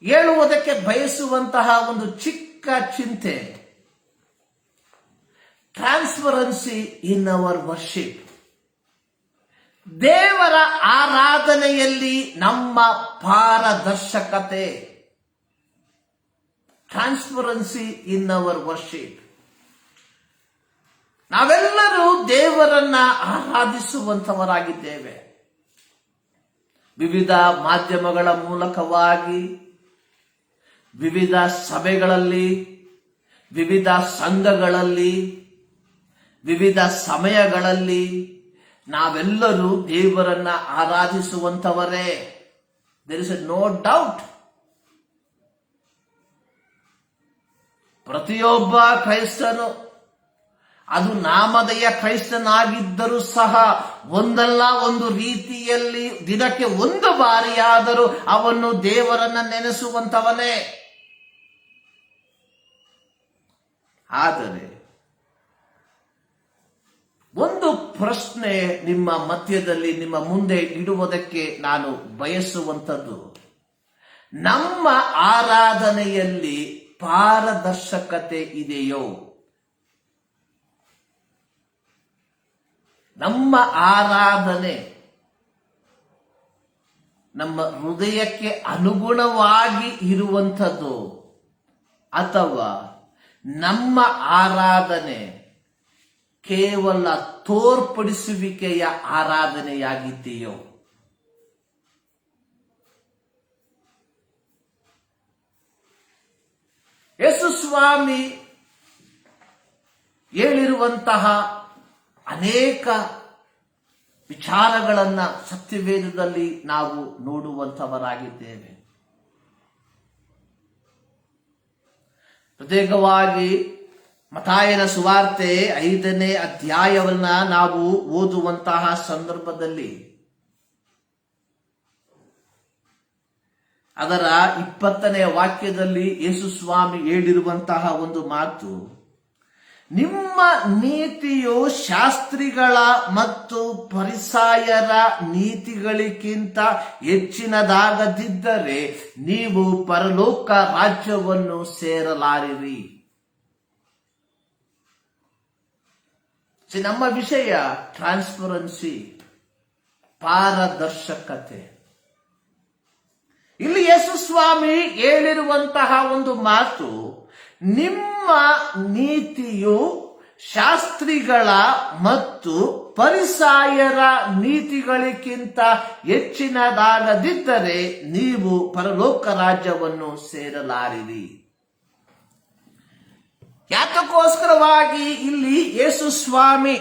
ಹೇಳುವುದಕ್ಕೆ ಬಯಸುವಂತಹ ಒಂದು ಚಿಕ್ಕ ಚಿಂತೆ, ಟ್ರಾನ್ಸ್ಪರೆನ್ಸಿ ಇನ್ ಅವರ್ ವರ್ಷಿಪ್. ದೇವರ ಆರಾಧನೆಯಲ್ಲಿ ನಮ್ಮ ಪಾರದರ್ಶಕತೆ. Transparency in our worship. ನಾವೆಲ್ಲರೂ ದೇವರನ್ನ ಆರಾಧಿಸುವಂತವರಾಗಿದ್ದೇವೆ. ವಿವಿಧ ಮಾಧ್ಯಮಗಳ ಮೂಲಕವಾಗಿ, ವಿವಿಧ ಸಭೆಗಳಲ್ಲಿ, ವಿವಿಧ ಸಂಘಗಳಲ್ಲಿ, ವಿವಿಧ ಸಮಯಗಳಲ್ಲಿ ನಾವೆಲ್ಲರೂ ದೇವರನ್ನ ಆರಾಧಿಸುವಂತವರೇ. There is no doubt. ಪ್ರತಿಯೊಬ್ಬ ಕ್ರೈಸ್ತನು, ಅದು ನಾಮಧೇಯ ಕ್ರೈಸ್ತನಾಗಿದ್ದರೂ ಸಹ, ಒಂದಲ್ಲ ಒಂದು ರೀತಿಯಲ್ಲಿ ದಿನಕ್ಕೆ ಒಂದು ಬಾರಿಯಾದರೂ ಅವನು ದೇವರನ್ನ ನೆನೆಸುವಂತವನೇ. ಆದರೆ ಒಂದು ಪ್ರಶ್ನೆ ನಿಮ್ಮ ಮಧ್ಯದಲ್ಲಿ, ನಿಮ್ಮ ಮುಂದೆ ಇಡುವುದಕ್ಕೆ ನಾನು ಬಯಸುವಂಥದ್ದು, ನಮ್ಮ ಆರಾಧನೆಯಲ್ಲಿ ಪಾರದರ್ಶಕತೆ ಇದೆಯೋ? ನಮ್ಮ ಆರಾಧನೆ ನಮ್ಮ ಹೃದಯಕ್ಕೆ ಅನುಗುಣವಾಗಿ ಇರುವಂಥದ್ದು, ಅಥವಾ ನಮ್ಮ ಆರಾಧನೆ ಕೇವಲ ತೋರ್ಪಡಿಸುವಿಕೆಯ ಆರಾಧನೆಯಾಗಿದೆಯೋ? ಯೇಸು ಸ್ವಾಮಿ ಹೇಳಿರುವಂತಹ ಅನೇಕ ವಿಚಾರಗಳನ್ನ ಸತ್ಯವೇದದಲ್ಲಿ ನಾವು ನೋಡುವಂತವರಾಗಿದ್ದೇವೆ. ಪ್ರತ್ಯೇಕವಾಗಿ ಮತ್ತಾಯನ ಸುವಾರ್ತೆ 5ನೇ ಅಧ್ಯಾಯವನ್ನ ನಾವು ಓದುವಂತಹ ಸಂದರ್ಭದಲ್ಲಿ ಅದರ 20ನೇ ವಾಕ್ಯದಲ್ಲಿ ಯೇಸು ಸ್ವಾಮಿ ಹೇಳಿರುವಂತಹ ಒಂದು ಮಾತು, ನಿಮ್ಮ ನೀತಿಯು ಶಾಸ್ತ್ರಿಗಳ ಮತ್ತು ಫರಿಸಾಯರ ನೀತಿಗಳಿಗಿಂತ ಹೆಚ್ಚಿನದಾಗದಿದ್ದರೆ ನೀವು ಪರಲೋಕ ರಾಜ್ಯವನ್ನು ಸೇರಲಾರಿರಿ. ನಮ್ಮ ವಿಷಯ ಟ್ರಾನ್ಸ್ಪರೆನ್ಸಿ, ಪಾರದರ್ಶಕತೆ. ಇಲ್ಲಿ ಯೇಸು ಸ್ವಾಮಿ ಹೇಳಿರುವಂತಹ ಒಂದು ಮಾತು, ನಿಮ್ಮ ನೀತಿಯು ಶಾಸ್ತ್ರಿಗಳ ಮತ್ತು ಫರಿಸಾಯರ ನೀತಿಗಳಿಗಿಂತ ಹೆಚ್ಚಿನದಾಗದಿದ್ದರೆ ನೀವು ಪರಲೋಕ ರಾಜ್ಯವನ್ನು ಸೇರಲಾರಿರಿ. ಯಾತಕ್ಕೋಸ್ಕರವಾಗಿ ಇಲ್ಲಿ ಯೇಸು ಸ್ವಾಮಿ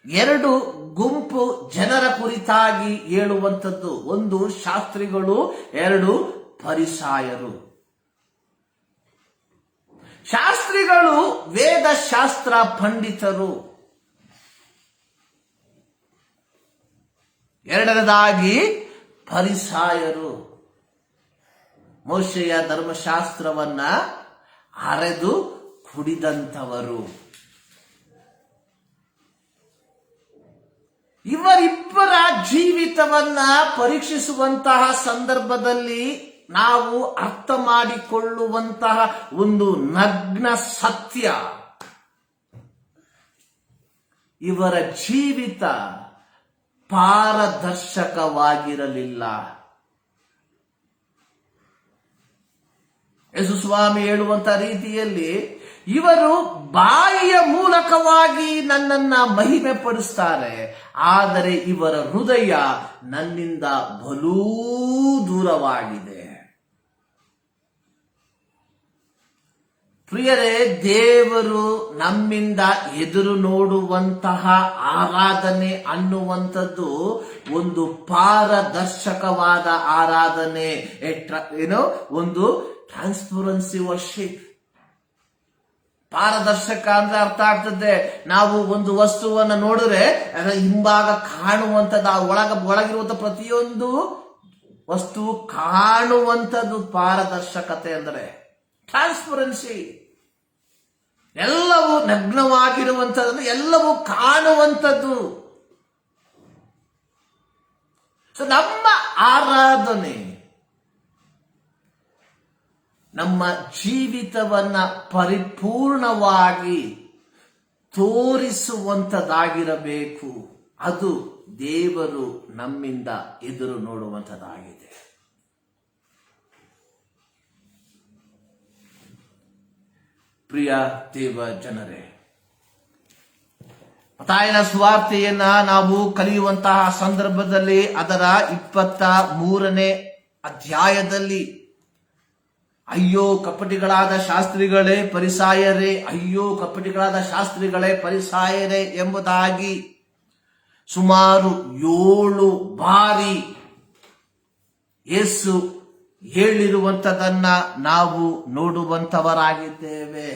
2 ಗುಂಪು ಜನರ ಕುರಿತಾಗಿ ಹೇಳುವಂಥದ್ದು, ಒಂದು ಶಾಸ್ತ್ರಿಗಳು, 2 ಫರಿಸಾಯರು. ಶಾಸ್ತ್ರಿಗಳು ವೇದಶಾಸ್ತ್ರ ಪಂಡಿತರು, ಎರಡನೇದಾಗಿ ಫರಿಸಾಯರು ಮೋಶೆಯ ಧರ್ಮಶಾಸ್ತ್ರವನ್ನ ಅರೆದು ಕುಡಿದಂಥವರು. ಇವರಿಬ್ಬರ ಜೀವಿತವನ್ನ ಪರೀಕ್ಷಿಸುವಂತಹ ಸಂದರ್ಭದಲ್ಲಿ ನಾವು ಅರ್ಥ ಮಾಡಿಕೊಳ್ಳುವಂತಹ ಒಂದು ನಗ್ನ ಸತ್ಯ, ಇವರ ಜೀವಿತ ಪಾರದರ್ಶಕವಾಗಿರಲಿಲ್ಲ. ಯೇಸು ಸ್ವಾಮಿ ಹೇಳುವಂತ ರೀತಿಯಲ್ಲಿ ಇವರು ಬಾಯಿಯ ಮೂಲಕವಾಗಿ ನನ್ನನ್ನ ಮಹಿಮೆ ಪಡಿಸ್ತಾರೆ, ಆದರೆ ಇವರ ಹೃದಯ ನನ್ನಿಂದ ಬಲೂ ದೂರವಾಗಿದೆ. ಪ್ರಿಯರೇ, ದೇವರು ನಮ್ಮಿಂದ ಎದುರು ನೋಡುವಂತಹ ಆರಾಧನೆ ಅನ್ನುವಂಥದ್ದು ಒಂದು ಪಾರದರ್ಶಕವಾದ ಆರಾಧನೆ, ಒಂದು ಟ್ರಾನ್ಸ್ಪರೆನ್ಸಿ ವರ್ಷಿಪ್. ಪಾರದರ್ಶಕ ಅಂದ್ರೆ ಅರ್ಥ ಆಗ್ತದೆ, ನಾವು ಒಂದು ವಸ್ತುವನ್ನು ನೋಡಿದ್ರೆ ಅದರ ಹಿಂಭಾಗ ಕಾಣುವಂಥದ್ದು, ಒಳಗಿರುವಂತಹ ಪ್ರತಿಯೊಂದು ವಸ್ತು ಕಾಣುವಂಥದ್ದು ಪಾರದರ್ಶಕತೆ ಅಂದರೆ. ಟ್ರಾನ್ಸ್ಪರೆನ್ಸಿ ಎಲ್ಲವೂ ನಗ್ನವಾಗಿರುವಂಥದ್ದು, ಎಲ್ಲವೂ ಕಾಣುವಂಥದ್ದು. ಸೊ ನಮ್ಮ ಆರಾಧನೆ ನಮ್ಮ ಜೀವಿತವನ್ನ ಪರಿಪೂರ್ಣವಾಗಿ ತೋರಿಸುವಂಥದ್ದಾಗಿರಬೇಕು. ಅದು ದೇವರು ನಮ್ಮಿಂದ ಎದುರು ನೋಡುವಂಥದ್ದಾಗಿದೆ. ಪ್ರಿಯ ದೇವ ಜನರೇ, ಮತ್ತಾಯನ ಸುವಾರ್ತೆಯನ್ನ ನಾವು ಕಲಿಯುವಂತಹ ಸಂದರ್ಭದಲ್ಲಿ ಅದರ 23ನೇ ಅಧ್ಯಾಯದಲ್ಲಿ ಅಯ್ಯೋ ಕಪಟಿಗಳಾದ ಶಾಸ್ತ್ರಿಗಳೇ ಫರಿಸಾಯರೇ, ಅಯ್ಯೋ ಕಪಟಿಗಳಾದ ಶಾಸ್ತ್ರಿಗಳೇ ಫರಿಸಾಯರೇ ಎಂಬುದಾಗಿ ಸುಮಾರು 7 ಬಾರಿ ಯೇಸು ಹೇಳಿರುವಂಥದ್ದನ್ನ ನಾವು ನೋಡುವಂತವರಾಗಿದ್ದೇವೆ.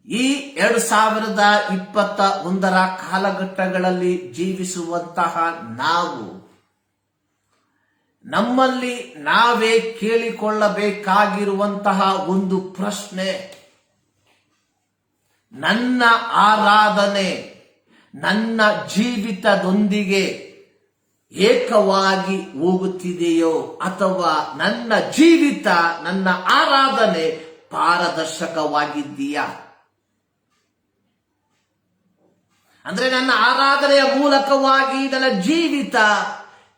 ಈ 2021ರ ಕಾಲಘಟ್ಟಗಳಲ್ಲಿ ಜೀವಿಸುವಂತಹ ನಾವು ನಮ್ಮಲ್ಲಿ ನಾವೇ ಕೇಳಿಕೊಳ್ಳಬೇಕಾಗಿರುವಂತಹ ಒಂದು ಪ್ರಶ್ನೆ, ನನ್ನ ಆರಾಧನೆ ನನ್ನ ಜೀವಿತದೊಂದಿಗೆ ಏಕವಾಗಿ ಹೋಗುತ್ತಿದೆಯೋ ಅಥವಾ ನನ್ನ ಜೀವಿತ, ನನ್ನ ಆರಾಧನೆ ಪಾರದರ್ಶಕವಾಗಿದ್ದೀಯಾ? ಅಂದ್ರೆ ನನ್ನ ಆರಾಧನೆಯ ಮೂಲಕವಾಗಿ ನನ್ನ ಜೀವಿತ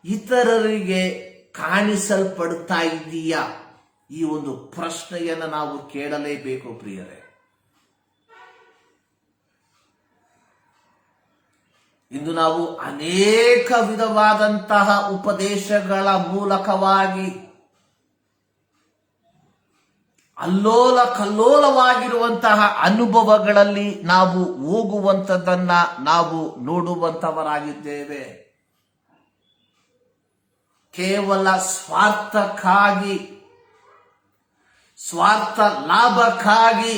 ಇತರರಿಗೆ ಕಾಣಿಸಲ್ಪಡ್ತಾ ಇದೆಯಾ? ಈ ಒಂದು ಪ್ರಶ್ನೆಯನ್ನು ನಾವು ಕೇಳಲೇಬೇಕು ಪ್ರಿಯರೇ. ಇಂದು ನಾವು ಅನೇಕ ವಿಧವಾದಂತಹ ಉಪದೇಶಗಳ ಮೂಲಕವಾಗಿ ಅಲ್ಲೋಲ ಕಲ್ಲೋಲವಾಗಿರುವಂತಹ ಅನುಭವಗಳಲ್ಲಿ ನಾವು ಹೋಗುವಂಥದ್ದನ್ನ ನಾವು ನೋಡುವಂತವರಾಗಿದ್ದೇವೆ. ಕೇವಲ ಸ್ವಾರ್ಥಕ್ಕಾಗಿ ಸ್ವಾರ್ಥ ಲಾಭಕ್ಕಾಗಿ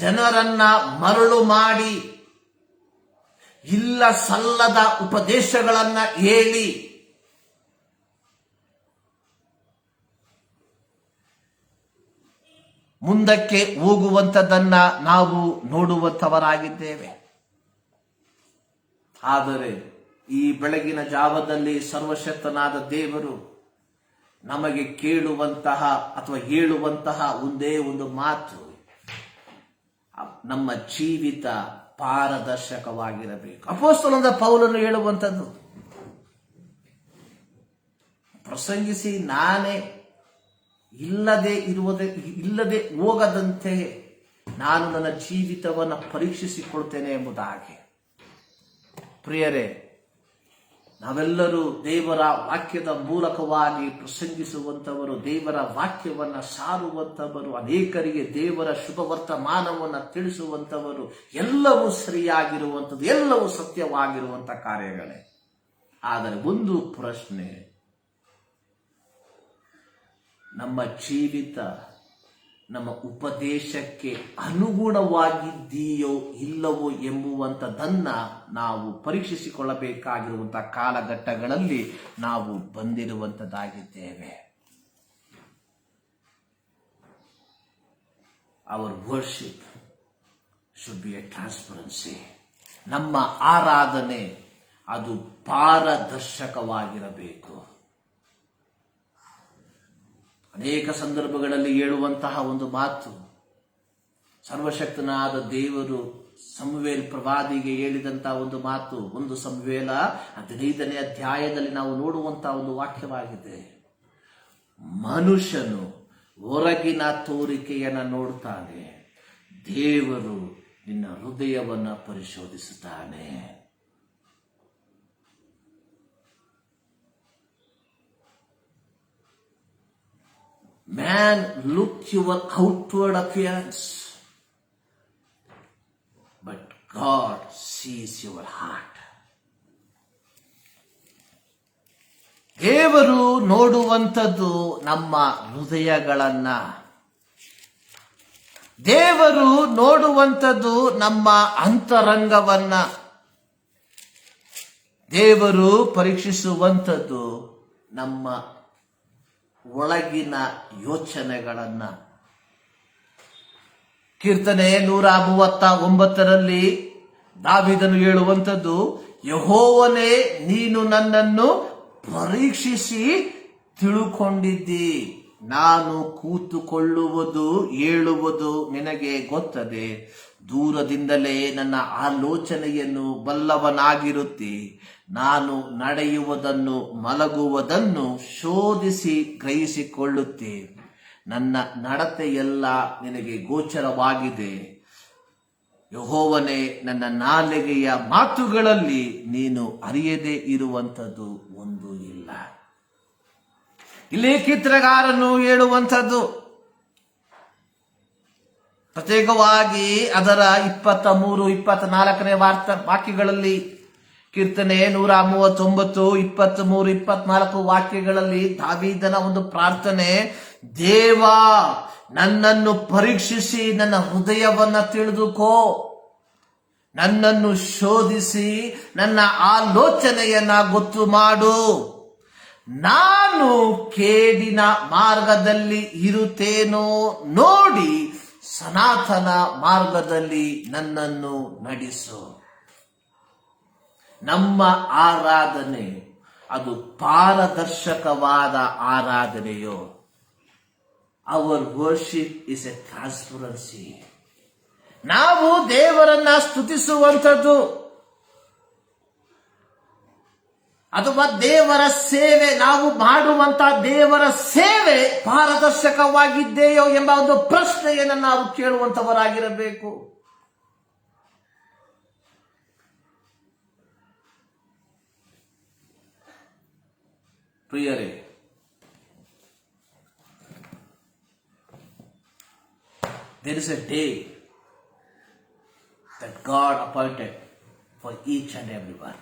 ಜನರನ್ನ ಮರಳು ಮಾಡಿ ಇಲ್ಲ ಸಲ್ಲದ ಉಪದೇಶಗಳನ್ನ ಹೇಳಿ ಮುಂದಕ್ಕೆ ಹೋಗುವಂಥದ್ದನ್ನ ನಾವು ನೋಡುವಂಥವರಾಗಿದ್ದೇವೆ. ಆದರೆ ಈ ಬೆಳಗಿನ ಜಾವದಲ್ಲಿ ಸರ್ವಶಕ್ತನಾದ ದೇವರು ನಮಗೆ ಕೇಳುವಂತಹ ಅಥವಾ ಹೇಳುವಂತಹ ಒಂದೇ ಒಂದು ಮಾತು, ನಮ್ಮ ಜೀವಿತ ಪಾರದರ್ಶಕವಾಗಿರಬೇಕು. ಅಪೊಸ್ತಲನಾದ ಪೌಲನು ಹೇಳುವಂಥದ್ದು, ಪ್ರಸಂಗಿಸಿ ನಾನೇ ಇಲ್ಲದೆ ಹೋಗದಂತೆ ನಾನು ನನ್ನ ಜೀವಿತವನ್ನು ಪರೀಕ್ಷಿಸಿಕೊಳ್ತೇನೆ ಎಂಬುದಾಗಿ. ಪ್ರಿಯರೇ, ನಾವೆಲ್ಲರೂ ದೇವರ ವಾಕ್ಯದ ಮೂಲಕವಾಗಿ ಪ್ರಸಂಗಿಸುವಂಥವರು, ದೇವರ ವಾಕ್ಯವನ್ನು ಸಾರುವಂಥವರು, ಅನೇಕರಿಗೆ ದೇವರ ಶುಭ ವರ್ತಮಾನವನ್ನು ತಿಳಿಸುವಂಥವರು. ಎಲ್ಲವೂ ಸರಿಯಾಗಿರುವಂಥದ್ದು, ಎಲ್ಲವೂ ಸತ್ಯವಾಗಿರುವಂಥ ಕಾರ್ಯಗಳೇ. ಆದರೆ ಒಂದು ಪ್ರಶ್ನೆ, ನಮ್ಮ ಜೀವಿತ ನಮ್ಮ ಉಪದೇಶಕ್ಕೆ ಅನುಗುಣವಾಗಿದೆಯೋ ಇಲ್ಲವೋ ಎಂಬುವಂಥದ್ದನ್ನ ನಾವು ಪರೀಕ್ಷಿಸಿಕೊಳ್ಳಬೇಕಾಗಿರುವಂತಹ ಕಾಲಘಟ್ಟಗಳಲ್ಲಿ ನಾವು ಬಂದಿರುವಂಥದ್ದಾಗಿದ್ದೇವೆ. Our worship should be a transparency. ನಮ್ಮ ಆರಾಧನೆ ಅದು ಪಾರದರ್ಶಕವಾಗಿರಬೇಕು. ಅನೇಕ ಸಂದರ್ಭಗಳಲ್ಲಿ ಹೇಳುವಂತಹ ಒಂದು ಮಾತು, ಸರ್ವಶಕ್ತನಾದ ದೇವರು ಸಮುವೇಲ್ ಪ್ರವಾದಿಗೆ ಹೇಳಿದಂತಹ ಒಂದು ಮಾತು, 1 ಸಮುವೇಲ 15ನೇ ಅಧ್ಯಾಯದಲ್ಲಿ ನಾವು ನೋಡುವಂತಹ ಒಂದು ವಾಕ್ಯವಾಗಿದೆ. ಮನುಷ್ಯನು ಹೊರಗಿನ ತೋರಿಕೆಯನ್ನು ನೋಡ್ತಾನೆ, ದೇವರು ನಿನ್ನ ಹೃದಯವನ್ನು ಪರಿಶೋಧಿಸುತ್ತಾನೆ. Man look your outward appearance, but God sees your heart. ದೇವರು ನೋಡುವಂಥದ್ದು ನಮ್ಮ ಹೃದಯಗಳನ್ನ. ದೇವರು ನೋಡುವಂಥದ್ದು ನಮ್ಮ ಅಂತರಂಗವನ್ನ. ದೇವರು ಪರೀಕ್ಷಿಸುವಂಥದ್ದು ನಮ್ಮ ಒಳಗಿನ ಯೋಚನೆಗಳನ್ನ. ಕೀರ್ತನೆ 139ರಲ್ಲಿ ದಾವೀದನು ಹೇಳುವಂಥದ್ದು, ಯೆಹೋವನೇ ನೀನು ನನ್ನನ್ನು ಪರೀಕ್ಷಿಸಿ ತಿಳುಕೊಂಡಿದ್ದಿ, ನಾನು ಕೂತುಕೊಳ್ಳುವುದು ಹೇಳುವುದು ನಿನಗೆ ಗೊತ್ತದೆ, ದೂರದಿಂದಲೇ ನನ್ನ ಆಲೋಚನೆಯನ್ನು ಬಲ್ಲವನಾಗಿರುತ್ತಿ, ನಾನು ನಡೆಯುವುದನ್ನು ಮಲಗುವುದನ್ನು ಶೋಧಿಸಿ ಗ್ರಹಿಸಿಕೊಳ್ಳುತ್ತಿ, ನನ್ನ ನಡತೆಯೆಲ್ಲ ನಿನಗೆ ಗೋಚರವಾಗಿದೆ. ಯೆಹೋವನೇ, ನನ್ನ ನಾಲಿಗೆಯ ಮಾತುಗಳಲ್ಲಿ ನೀನು ಅರಿಯದೇ ಇರುವಂಥದ್ದು ಒಂದು ಇಲ್ಲ. ಇಲ್ಲಿ ಕೀರ್ತನೆಗಾರನು ಹೇಳುವಂಥದ್ದು ಪ್ರತ್ಯೇಕವಾಗಿ ಅದರ 23, 24ನೇ ವಾಕ್ಯಗಳಲ್ಲಿ, ಕೀರ್ತನೆ 139, 23, 24 ವಾಕ್ಯಗಳಲ್ಲಿ ದಾವೀದನ ಒಂದು ಪ್ರಾರ್ಥನೆ, ದೇವ ನನ್ನನ್ನು ಪರೀಕ್ಷಿಸಿ ನನ್ನ ಹೃದಯವನ್ನ ತಿಳಿದುಕೋ, ನನ್ನನ್ನು ಶೋಧಿಸಿ ನನ್ನ ಆಲೋಚನೆಯನ್ನ ಗೊತ್ತು ಮಾಡು, ನಾನು ಕೇಡಿನ ಮಾರ್ಗದಲ್ಲಿ ಇರುತ್ತೇನೋ ನೋಡಿ ಸನಾತನ ಮಾರ್ಗದಲ್ಲಿ ನನ್ನನ್ನು ನಡೆಸು. ನಮ್ಮ ಆರಾಧನೆ ಅದು ಪಾರದರ್ಶಕವಾದ ಆರಾಧನೆಯೋ? Our worship is a transparency. ನಾವು ದೇವರನ್ನ ಸ್ತುತಿಸುವಂಥದ್ದು ಅಥವಾ ದೇವರ ಸೇವೆ, ನಾವು ಮಾಡುವಂತಹ ದೇವರ ಸೇವೆ ಪಾರದರ್ಶಕವಾಗಿದೆಯೋ ಎಂಬ ಒಂದು ಪ್ರಶ್ನೆಯನ್ನು ನಾವು ಕೇಳುವಂತವರಾಗಿರಬೇಕು. ಪ್ರಿಯರೇ, there is a day that God appointed for each and everyone.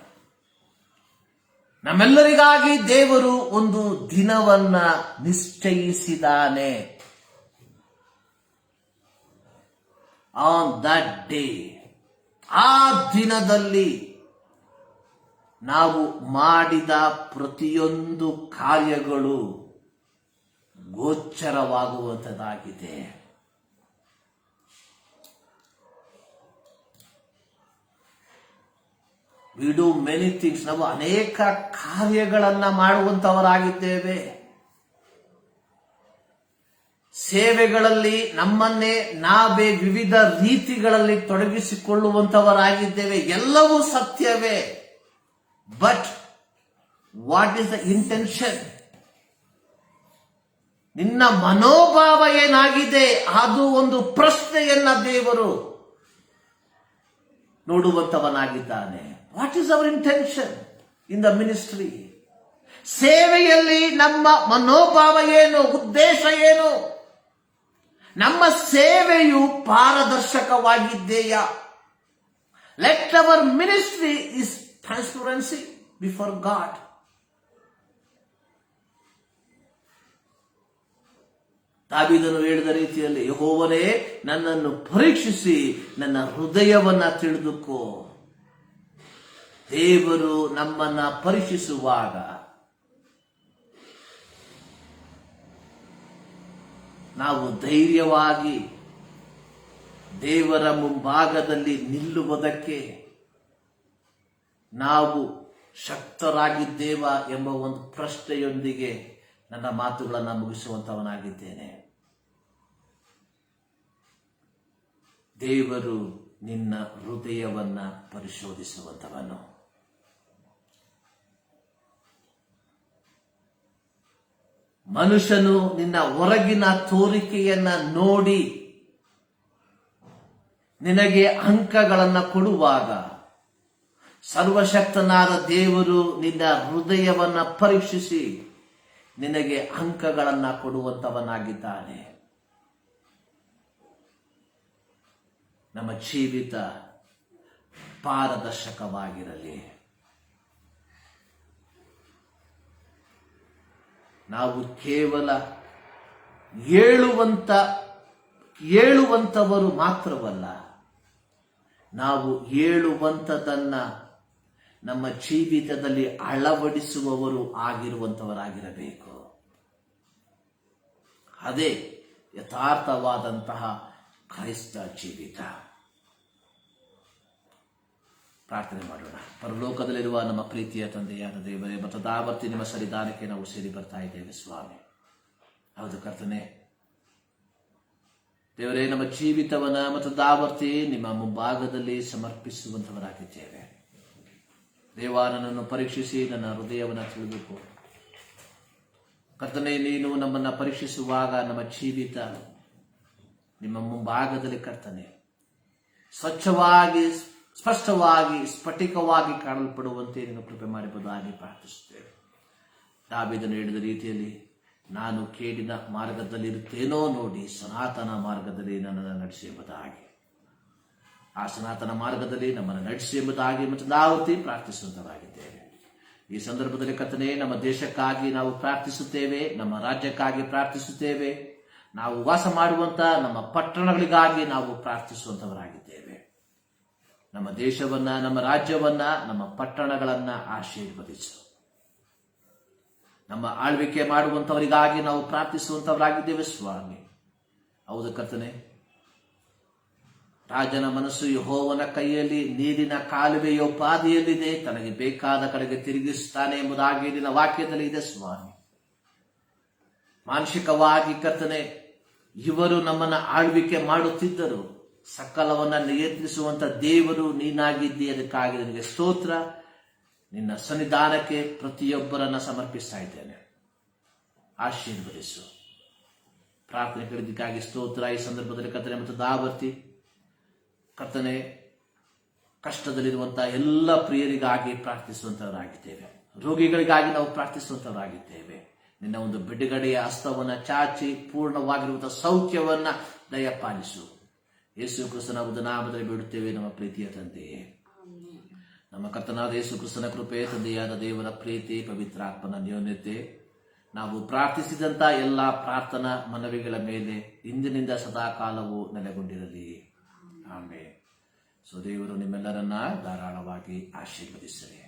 ನಮ್ಮೆಲ್ಲರಿಗಾಗಿ ದೇವರು ಒಂದು ದಿನವನ್ನ ನಿಶ್ಚಯಿಸಿದ್ದಾನೆ. ಆನ್ ದಟ್ ಡೇ, ಆ ದಿನದಲ್ಲಿ ನಾವು ಮಾಡಿದ ಪ್ರತಿಯೊಂದು ಕಾರ್ಯಗಳು ಗೋಚರವಾಗುವಂಥದ್ದಾಗಿದೆ. We do many things. ನಾವು ಅನೇಕ ಕಾರ್ಯಗಳನ್ನ ಮಾಡುವಂತವರಾಗಿದ್ದೇವೆ. ಸೇವೆಗಳಲ್ಲಿ ನಮ್ಮನ್ನೇ ನಾವೇ ವಿವಿಧ ರೀತಿಗಳಲ್ಲಿ ತೊಡಗಿಸಿಕೊಳ್ಳುವಂತವರಾಗಿದ್ದೇವೆ. ಎಲ್ಲವೂ ಸತ್ಯವೇ. But what is the intention? ನಿನ್ನ ಮನೋಭಾವ ಏನಾಗಿದೆ? ಅದು ಒಂದು ಪ್ರಶ್ನೆಯನ್ನ ದೇವರು ನೋಡುವಂತವನಾಗಿದ್ದಾನೆ. What is our intention in the ministry? ಸೇವೆಯಲ್ಲಿ ನಮ್ಮ ಮನೋಭಾವ ಏನು? ಉದ್ದೇಶ ಏನು? ನಮ್ಮ ಸೇವೆಯು ಪಾರದರ್ಶಕವಾಗಿದೆಯಾ? Let our ministry is transparency before God. ದಾವೀದನು ಹೇಳಿದ ರೀತಿಯಲ್ಲಿ, ಯೆಹೋವನೇ ನನ್ನನ್ನು ಪರೀಕ್ಷಿಸಿ ನನ್ನ ಹೃದಯವನ್ನ ತಿಳಿದುಕೋ. ದೇವರು ನಮ್ಮನ್ನ ಪರೀಕ್ಷಿಸುವಾಗ ನಾವು ಧೈರ್ಯವಾಗಿ ದೇವರ ಮುಂಭಾಗದಲ್ಲಿ ನಿಲ್ಲುವುದಕ್ಕೆ ನಾವು ಶಕ್ತರಾಗಿದ್ದೇವಾ ಎಂಬ ಒಂದು ಪ್ರಶ್ನೆಯೊಂದಿಗೆ ನನ್ನ ಮಾತುಗಳನ್ನು ಮುಗಿಸುವಂತವನಾಗಿದ್ದೇನೆ. ದೇವರು ನಿನ್ನ ಹೃದಯವನ್ನ ಪರಿಶೋಧಿಸುವಂತವನು. ಮನುಷ್ಯನು ನಿನ್ನ ಹೊರಗಿನ ತೋರಿಕೆಯನ್ನ ನೋಡಿ ನಿನಗೆ ಅಂಕಗಳನ್ನು ಕೊಡುವಾಗ, ಸರ್ವಶಕ್ತನಾದ ದೇವರು ನಿನ್ನ ಹೃದಯವನ್ನ ಪರೀಕ್ಷಿಸಿ ನಿನಗೆ ಅಂಕಗಳನ್ನ ಕೊಡುವಂತವನಾಗಿದ್ದಾನೆ. ನಮ್ಮ ಜೀವಿತ ಪಾರದರ್ಶಕವಾಗಿರಲಿ. ನಾವು ಕೇವಲ ಹೇಳುವಂತವರು ಮಾತ್ರವಲ್ಲ, ನಾವು ಹೇಳುವಂತದನ್ನ ನಮ್ಮ ಜೀವಿತದಲ್ಲಿ ಅಳವಡಿಸುವವರು ಆಗಿರುವಂತವರಾಗಿರಬೇಕು. ಅದೇ ಯಥಾರ್ಥವಾದಂತಹ ಕ್ರೈಸ್ತ ಜೀವಿತ. ಪ್ರಾರ್ಥನೆ ಮಾಡೋಣ. ಪರಲೋಕದಲ್ಲಿರುವ ನಮ್ಮ ಪ್ರೀತಿಯ ತಂದೆಯಾದ ದೇವರೇ, ಮತದಾವರ್ತಿ ನಿಮ್ಮ ಸನ್ನಿಧಾನಕ್ಕೆ ನಾವು ಸೇರಿ ಬರ್ತಾ ಇದ್ದೇವೆ ಸ್ವಾಮಿ. ಹೌದು ಕರ್ತನೆ, ದೇವರೇ, ನಮ್ಮ ಜೀವಿತವನ್ನ ಮತದಾವರ್ತಿ ನಿಮ್ಮ ಮುಂಭಾಗದಲ್ಲಿ ಸಮರ್ಪಿಸುವಂತವರಾಗಿದ್ದೇವೆ. ದೇವ, ನನ್ನನ್ನು ಪರೀಕ್ಷಿಸಿ ನನ್ನ ಹೃದಯವನ್ನು ತಿಳಿದುಕೋ. ಕರ್ತನೆ, ನೀನು ನಮ್ಮನ್ನ ಪರೀಕ್ಷಿಸುವಾಗ ನಮ್ಮ ಜೀವಿತ ನಿಮ್ಮ ಮುಂಭಾಗದಲ್ಲಿ ಕರ್ತನೆ ಸ್ವಚ್ಛವಾಗಿ, ಸ್ಪಷ್ಟವಾಗಿ, ಸ್ಫಟಿಕವಾಗಿ ಕಾಣಲ್ಪಡುವಂತೆ ನೀನು ಕೃಪೆ ಮಾಡಬಹುದಾಗಿ ಪ್ರಾರ್ಥಿಸುತ್ತೇವೆ. ದಾವೀದನು ಹೇಳಿದ ರೀತಿಯಲ್ಲಿ, ನಾನು ಕೇಡಿನ ಮಾರ್ಗದಲ್ಲಿರುತ್ತೇನೋ ನೋಡಿ ಸನಾತನ ಮಾರ್ಗದಲ್ಲಿ ನನ್ನನ್ನು ನಡೆಸಿ ಎಂಬುದಾಗಿ, ಆ ಸನಾತನ ಮಾರ್ಗದಲ್ಲಿ ನಮ್ಮನ್ನು ನಡೆಸಿ ಎಂಬುದಾಗಿ ಮತ್ತು ದಾವತಿ ಪ್ರಾರ್ಥಿಸುವಂತರಾಗಿದ್ದೇವೆ. ಈ ಸಂದರ್ಭದಲ್ಲಿ ಕರ್ತನೆ, ನಮ್ಮ ದೇಶಕ್ಕಾಗಿ ನಾವು ಪ್ರಾರ್ಥಿಸುತ್ತೇವೆ, ನಮ್ಮ ರಾಜ್ಯಕ್ಕಾಗಿ ಪ್ರಾರ್ಥಿಸುತ್ತೇವೆ, ನಾವು ವಾಸ ಮಾಡುವಂತ ನಮ್ಮ ಪಟ್ಟಣಗಳಿಗಾಗಿ ನಾವು ಪ್ರಾರ್ಥಿಸುವಂತವರಾಗಿದ್ದೇವೆ. ನಮ್ಮ ದೇಶವನ್ನ, ನಮ್ಮ ರಾಜ್ಯವನ್ನ, ನಮ್ಮ ಪಟ್ಟಣಗಳನ್ನ ಆಶೀರ್ವದಿಸು. ನಮ್ಮ ಆಳ್ವಿಕೆ ಮಾಡುವಂತವರಿಗಾಗಿ ನಾವು ಪ್ರಾರ್ಥಿಸುವಂತವರಾಗಿದ್ದೇವೆ ಸ್ವಾಮಿ. ಹೌದು ಕರ್ತನೆ, ರಾಜನ ಮನಸ್ಸು ಯೆಹೋವನ ಕೈಯಲ್ಲಿ ನೀರಿನ ಕಾಲುವೆಯೋಪಾದಿಯಲ್ಲಿದೆ, ತನಗೆ ಬೇಕಾದ ಕಡೆಗೆ ತಿರುಗಿಸುತ್ತಾನೆ ಎಂಬುದಾಗಿ ನಿನ್ನ ವಾಕ್ಯದಲ್ಲಿ ಇದೆ ಸ್ವಾಮಿ. ಮಾನಸಿಕವಾಗಿ ಕರ್ತನೆ, ಇವರು ನಮ್ಮನ್ನ ಆಳ್ವಿಕೆ ಮಾಡುತ್ತಿದ್ದರು, ಸಕಲವನ್ನ ನಿಯಂತ್ರಿಸುವಂತ ದೇವರು ನೀನಾಗಿದ್ದಿ. ಅದಕ್ಕಾಗಿ ನಿನಗೆ ಸ್ತೋತ್ರ. ನಿನ್ನ ಸನ್ನಿಧಾನಕ್ಕೆ ಪ್ರತಿಯೊಬ್ಬರನ್ನ ಸಮರ್ಪಿಸ್ತಾ ಇದ್ದೇನೆ. ಆಶೀರ್ವದಿಸು. ಪ್ರಾರ್ಥನೆ ಕೇಳಿದ್ದಕ್ಕಾಗಿ ಸ್ತೋತ್ರ. ಈ ಸಂದರ್ಭದಲ್ಲಿ ಕರ್ತನೆ ಮತ್ತು ದಾವರ್ತಿ ಕರ್ತನೆ, ಕಷ್ಟದಲ್ಲಿರುವಂತಹ ಎಲ್ಲ ಪ್ರಿಯರಿಗಾಗಿ ಪ್ರಾರ್ಥಿಸುವಂತವರಾಗಿದ್ದೇವೆ. ರೋಗಿಗಳಿಗಾಗಿ ನಾವು ಪ್ರಾರ್ಥಿಸುವಂತವರಾಗಿದ್ದೇವೆ. ನಿನ್ನ ಒಂದು ಬಿಡುಗಡೆಯ ಹಸ್ತವನ್ನ ಚಾಚಿ ಪೂರ್ಣವಾಗಿರುವಂತಹ ಸೌಖ್ಯವನ್ನ ದಯಪಾಲಿಸು. ಯೇಸು ಕ್ರಿಸ್ತನ ಒಂದು ನಾಮದಲ್ಲಿ ಬಿಡುತ್ತೇವೆ ನಮ್ಮ ಪ್ರೀತಿಯ ತಂದೆಯೇ, ನಮ್ಮ ಕರ್ತನಾದ ಯೇಸು ಕ್ರಿಸ್ತನ ಕೃಪೆ, ತಂದೆಯಾದ ದೇವರ ಪ್ರೀತಿ, ಪವಿತ್ರಾತ್ಮನ ಅನ್ಯೋನ್ಯತೆ ನಾವು ಪ್ರಾರ್ಥಿಸಿದಂಥ ಎಲ್ಲ ಪ್ರಾರ್ಥನಾ ಮನವಿಗಳ ಮೇಲೆ ಇಂದಿನಿಂದ ಸದಾಕಾಲವೂ ನೆಲೆಗೊಂಡಿರಲಿ. ಆಮೇಲೆ ಸೊ ದೇವರು ನಿಮ್ಮೆಲ್ಲರನ್ನ ಧಾರಾಳವಾಗಿ ಆಶೀರ್ವದಿಸಲಿ.